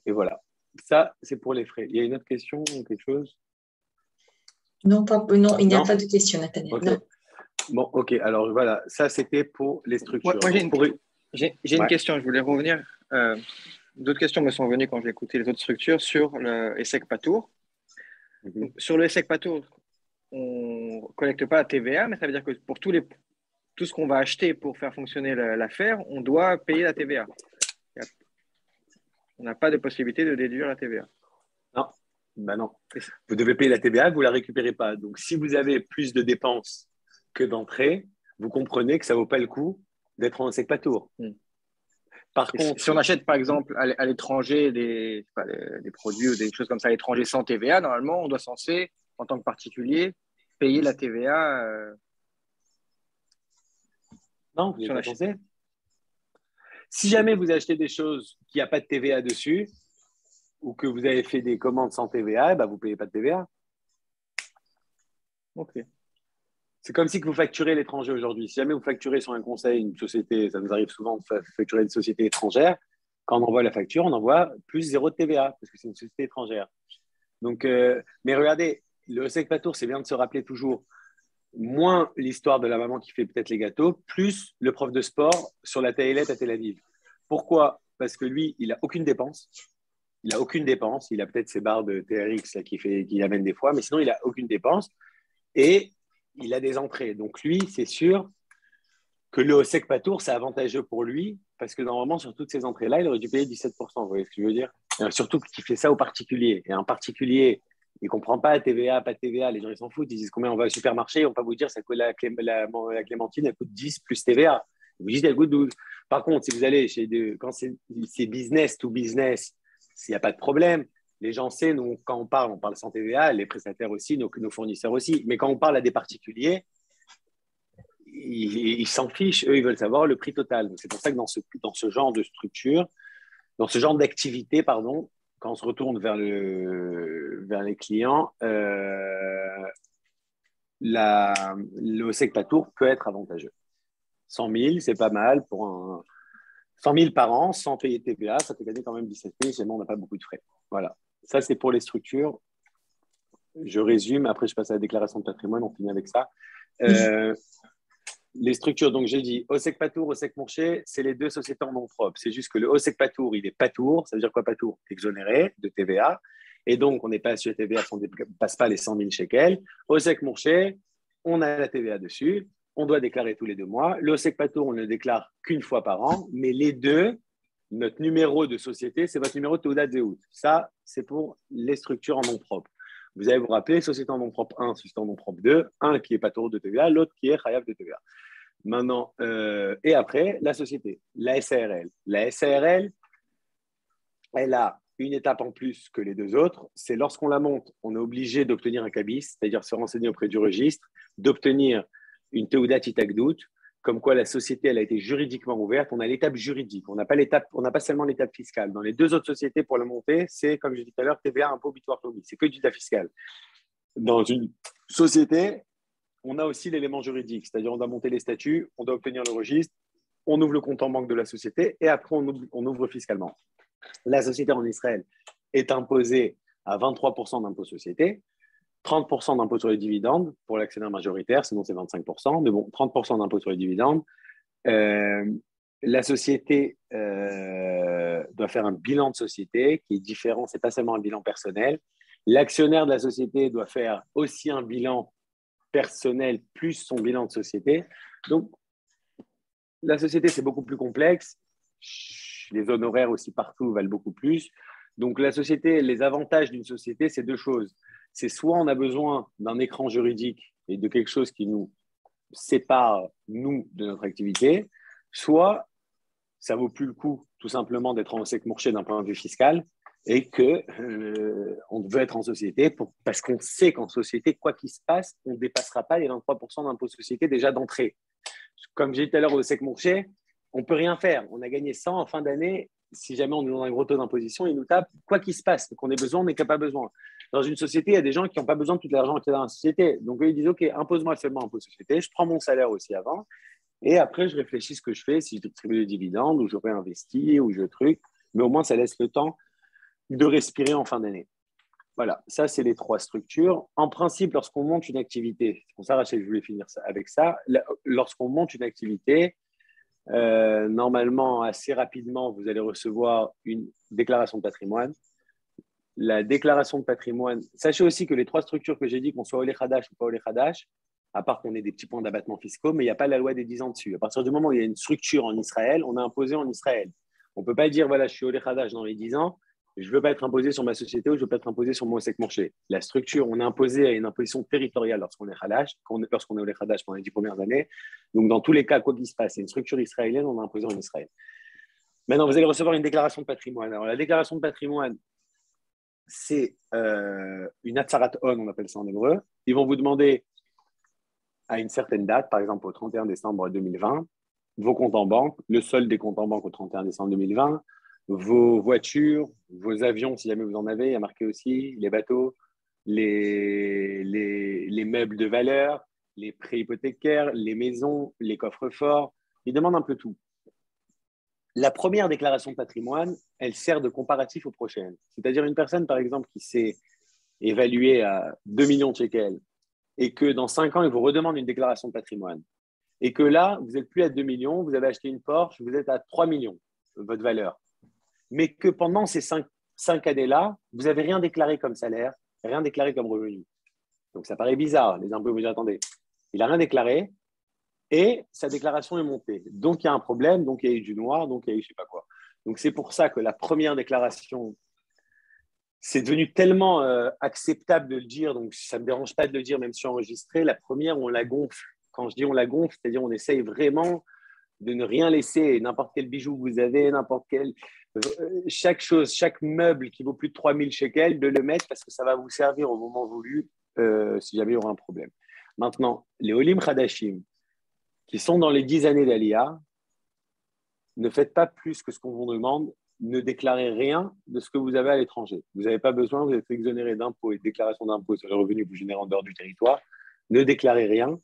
voilà. ça, c'est pour les frais. Il y a une autre question ou quelque chose? Non, non, il n'y a Non. pas de question, Nathaniel. Ok. Non. Bon, ok. Alors voilà, ça c'était pour les structures. Moi, j'ai une question. Je voulais revenir. D'autres questions me sont venues quand j'ai écouté les autres structures sur le ESSEC Patour. Donc, sur le ESSEC Patour, on ne collecte pas la TVA, mais ça veut dire que pour tout ce qu'on va acheter pour faire fonctionner l'affaire, on doit payer la TVA. On n'a pas de possibilité de déduire la TVA. Non, ben non. Vous devez payer la TVA, vous ne la récupérez pas. Donc, si vous avez plus de dépenses que d'entrées, vous comprenez que ça ne vaut pas le coup d'être en ESSEC Patour. Par contre, si on achète, par exemple, à l'étranger des produits ou des choses comme ça à l'étranger sans TVA, normalement, on doit censé, en tant que particulier, payer la TVA. Non, vous n'êtes pas censé. Si jamais vous achetez des choses qui n'ont pas de TVA dessus, ou que vous avez fait des commandes sans TVA, vous ne payez pas de TVA. Ok. C'est comme si que vous facturez l'étranger aujourd'hui. Si jamais vous facturez sur un conseil, une société, ça nous arrive souvent de facturer une société étrangère, quand on envoie la facture, on envoie plus 0 de TVA, parce que c'est une société étrangère. Donc, mais regardez, le ESSEC Patour, c'est bien de se rappeler toujours, moins l'histoire de la maman qui fait peut-être les gâteaux, plus le prof de sport sur la taillette à Tel Aviv. Pourquoi? Parce que lui, il n'a aucune dépense. Il n'a aucune dépense. Il a peut-être ses barres de TRX là, qui amène des fois, mais sinon, il n'a aucune dépense. Et il a des entrées. Donc, lui, c'est sûr que le ESSEC Patour, c'est avantageux pour lui, parce que normalement, sur toutes ces entrées-là, il aurait dû payer 17%. Vous voyez ce que je veux dire? Surtout qu'il fait ça aux particuliers. Et un particulier, il ne comprend pas TVA, pas de TVA. Les gens, ils s'en foutent. Ils disent combien on va au supermarché. On va pas vous dire que la clémentine, elle coûte 10 plus TVA. Vous dites, elle coûte 12. Par contre, si vous allez quand c'est business to business, s'il n'y a pas de problème. Les gens savent, nous, quand on parle sans TVA, les prestataires aussi, nos fournisseurs aussi. Mais quand on parle à des particuliers, ils s'en fichent. Eux, ils veulent savoir le prix total. C'est pour ça que dans ce genre de structure, dans ce genre d'activité, pardon, quand on se retourne vers les clients, le ESSEC Patour peut être avantageux. 100 000, c'est pas mal pour 100 000 par an, sans payer de TVA, ça fait gagner quand même 17 000, sinon on n'a pas beaucoup de frais. Voilà. Ça, c'est pour les structures. Je résume, après je passe à la déclaration de patrimoine, on finit avec ça. Les structures, donc j'ai dit ESSEC Patour, ESSEC Mourché, c'est les deux sociétés en nom propre. C'est juste que le ESSEC Patour, il est Patour, ça veut dire quoi Patour? Exonéré de TVA. Et donc, on n'est pas assuré TVA, on ne dépasse pas les 100 000 shekels. ESSEC Mourché, on a la TVA dessus, on doit déclarer tous les 2 mois. Le ESSEC Patour, on ne le déclare qu'une fois par an, mais les deux, notre numéro de société, c'est votre numéro de Teudat Zehut. Ça, c'est pour les structures en nom propre. Vous allez vous rappeler, société en nom propre 1, société en nom propre 2, un qui est Patour de TVA, l'autre qui est Chayav de TVA. Maintenant, et après, la société, la SARL. La SARL, elle a une étape en plus que les deux autres. C'est lorsqu'on la monte, on est obligé d'obtenir un cabis, c'est-à-dire se renseigner auprès du registre, d'obtenir une Teudat Itagdout, comme quoi la société elle a été juridiquement ouverte. On a l'étape juridique, on n'a pas seulement l'étape fiscale. Dans les deux autres sociétés, pour la monter, c'est, comme je disais tout à l'heure, TVA, impôt, bitoire, tobie. C'est que du état fiscal. Dans une société, on a aussi l'élément juridique, c'est-à-dire on doit monter les statuts, on doit obtenir le registre, on ouvre le compte en banque de la société et après on ouvre fiscalement. La société en Israël est imposée à 23% d'impôt société, 30% d'impôt sur les dividendes pour l'actionnaire majoritaire, sinon c'est 25%, mais bon, 30% d'impôt sur les dividendes. La société doit faire un bilan de société qui est différent, ce n'est pas seulement un bilan personnel. L'actionnaire de la société doit faire aussi un bilan personnel plus son bilan de société. Donc, la société, c'est beaucoup plus complexe. Les honoraires aussi partout valent beaucoup plus. Donc, la société, les avantages d'une société, c'est deux choses. C'est soit on a besoin d'un écran juridique et de quelque chose qui nous sépare, nous, de notre activité, soit ça ne vaut plus le coup, tout simplement, d'être en ESSEC Mourché d'un point de vue fiscal et qu'on veut être en société parce qu'on sait qu'en société, quoi qu'il se passe, on ne dépassera pas les 23% d'impôt de société déjà d'entrée. Comme j'ai dit tout à l'heure au ESSEC Mourché, on ne peut rien faire. On a gagné 100 en fin d'année. Si jamais on est dans un gros taux d'imposition, ils nous tapent quoi qu'il se passe. Donc on ait besoin, on n'est pas besoin. Dans une société, il y a des gens qui n'ont pas besoin de tout l'argent qu'il y a dans la société. Donc eux, ils disent, OK, impose-moi seulement impôt de société, je prends mon salaire aussi avant, et après, je réfléchis ce que je fais, si je distribue des dividendes, ou je réinvestis, ou je truc. Mais au moins, ça laisse le temps de respirer en fin d'année. Voilà, ça, c'est les 3 structures. En principe, lorsqu'on monte une activité, c'est pour ça, Rachel, je voulais finir avec ça. Lorsqu'on monte une activité, normalement, assez rapidement, vous allez recevoir une déclaration de patrimoine. La déclaration de patrimoine, sachez aussi que les 3 structures que j'ai dit, qu'on soit Olé Khadash ou pas Olé Khadash, à part qu'on ait des petits points d'abattement fiscaux, mais il n'y a pas la loi des 10 ans dessus. À partir du moment où il y a une structure en Israël, on est imposé en Israël. On ne peut pas dire, voilà, je suis Olé Khadash dans les 10 ans, je ne veux pas être imposé sur ma société ou je ne veux pas être imposé sur mon Osek Morché. La structure, on est imposé à une imposition territoriale lorsqu'on est Khadash, lorsqu'on est Olé Khadash pendant les 10 premières années. Donc, dans tous les cas, quoi qu'il se passe, c'est une structure israélienne, on est imposé en Israël. Maintenant, vous allez recevoir une déclaration de patrimoine. Alors, la déclaration de patrimoine, c'est une Hatzarat On, on appelle ça en hébreu. Ils vont vous demander à une certaine date, par exemple au 31 décembre 2020, vos comptes en banque, le solde des comptes en banque au 31 décembre 2020, vos voitures, vos avions, si jamais vous en avez, il y a marqué aussi, les bateaux, les meubles de valeur, les prêts hypothécaires, les maisons, les coffres-forts. Ils demandent un peu tout. La première déclaration de patrimoine, elle sert de comparatif aux prochaines. C'est-à-dire une personne, par exemple, qui s'est évaluée à 2 millions de shekels et que dans 5 ans, il vous redemande une déclaration de patrimoine. Et que là, vous n'êtes plus à 2 millions, vous avez acheté une Porsche, vous êtes à 3 millions, votre valeur. Mais que pendant ces 5 années-là, vous n'avez rien déclaré comme salaire, rien déclaré comme revenu. Donc ça paraît bizarre, les impôts vous disent, attendez, il n'a rien déclaré et sa déclaration est montée. Donc il y a un problème, donc il y a eu du noir, donc il y a eu je ne sais pas quoi. Donc c'est pour ça que la première déclaration, c'est devenu tellement acceptable de le dire, donc ça ne me dérange pas de le dire, même si enregistré. La première, on la gonfle. Quand je dis on la gonfle, c'est-à-dire on essaye vraiment de ne rien laisser, n'importe quel bijou que vous avez, n'importe quel… chaque chose, chaque meuble qui vaut plus de 3000 shekels, de le mettre parce que ça va vous servir au moment voulu si jamais il y aura un problème. Maintenant, les Olim Khadashim, qui sont dans les 10 années d'Aliyah, ne faites pas plus que ce qu'on vous demande, ne déclarez rien de ce que vous avez à l'étranger. Vous n'avez pas besoin, vous êtes exonéré d'impôts et de déclaration d'impôts sur les revenus que vous générez en dehors du territoire. Ne déclarez rien.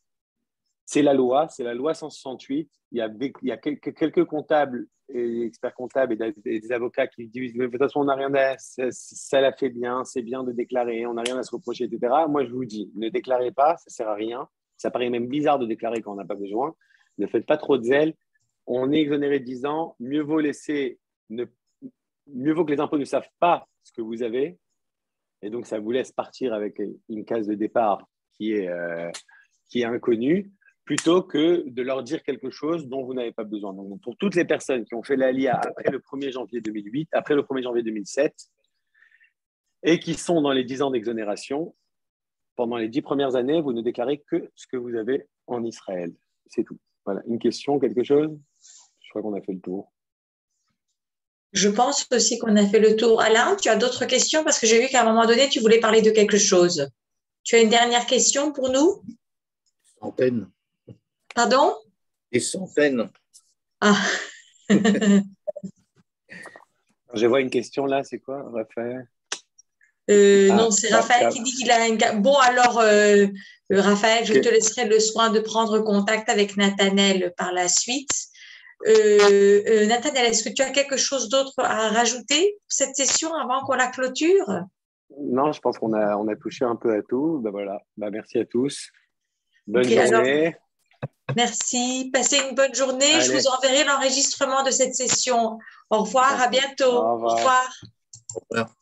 C'est la loi 168. Il y a quelques comptables et experts comptables et des avocats qui disent de toute façon, on n'a rien à… Ça l'a fait bien, c'est bien de déclarer, on n'a rien à se reprocher, etc. Moi, je vous dis, ne déclarez pas, ça ne sert à rien. Ça paraît même bizarre de déclarer quand on n'a pas besoin. Ne faites pas trop de zèle. On est exonéré de 10 ans. Mieux vaut que les impôts ne savent pas ce que vous avez. Et donc, ça vous laisse partir avec une case de départ qui est inconnue, plutôt que de leur dire quelque chose dont vous n'avez pas besoin. Donc, pour toutes les personnes qui ont fait l'Aliyah après le 1er janvier 2008, après le 1er janvier 2007, et qui sont dans les 10 ans d'exonération, pendant les 10 premières années, vous ne déclarez que ce que vous avez en Israël. C'est tout. Voilà. Une question, quelque chose? Je crois qu'on a fait le tour. Je pense aussi qu'on a fait le tour. Alain, tu as d'autres questions? Parce que j'ai vu qu'à un moment donné, tu voulais parler de quelque chose. Tu as une dernière question pour nous? Centaines. Pardon? Des centaines. Ah. Je vois une question là, c'est quoi, Raphaël? Non, c'est Raphaël qui dit qu'il a une… Bon, alors, Raphaël, je te laisserai le soin de prendre contact avec Nathanaël par la suite. Nathanaël, est-ce que tu as quelque chose d'autre à rajouter pour cette session avant qu'on la clôture? Non, je pense qu'on a touché un peu à tout. Ben voilà. Ben, merci à tous. Bonne journée. Alors, merci. Passez une bonne journée. Allez. Je vous enverrai l'enregistrement de cette session. Au revoir, à bientôt. Au revoir. Au revoir. Au revoir.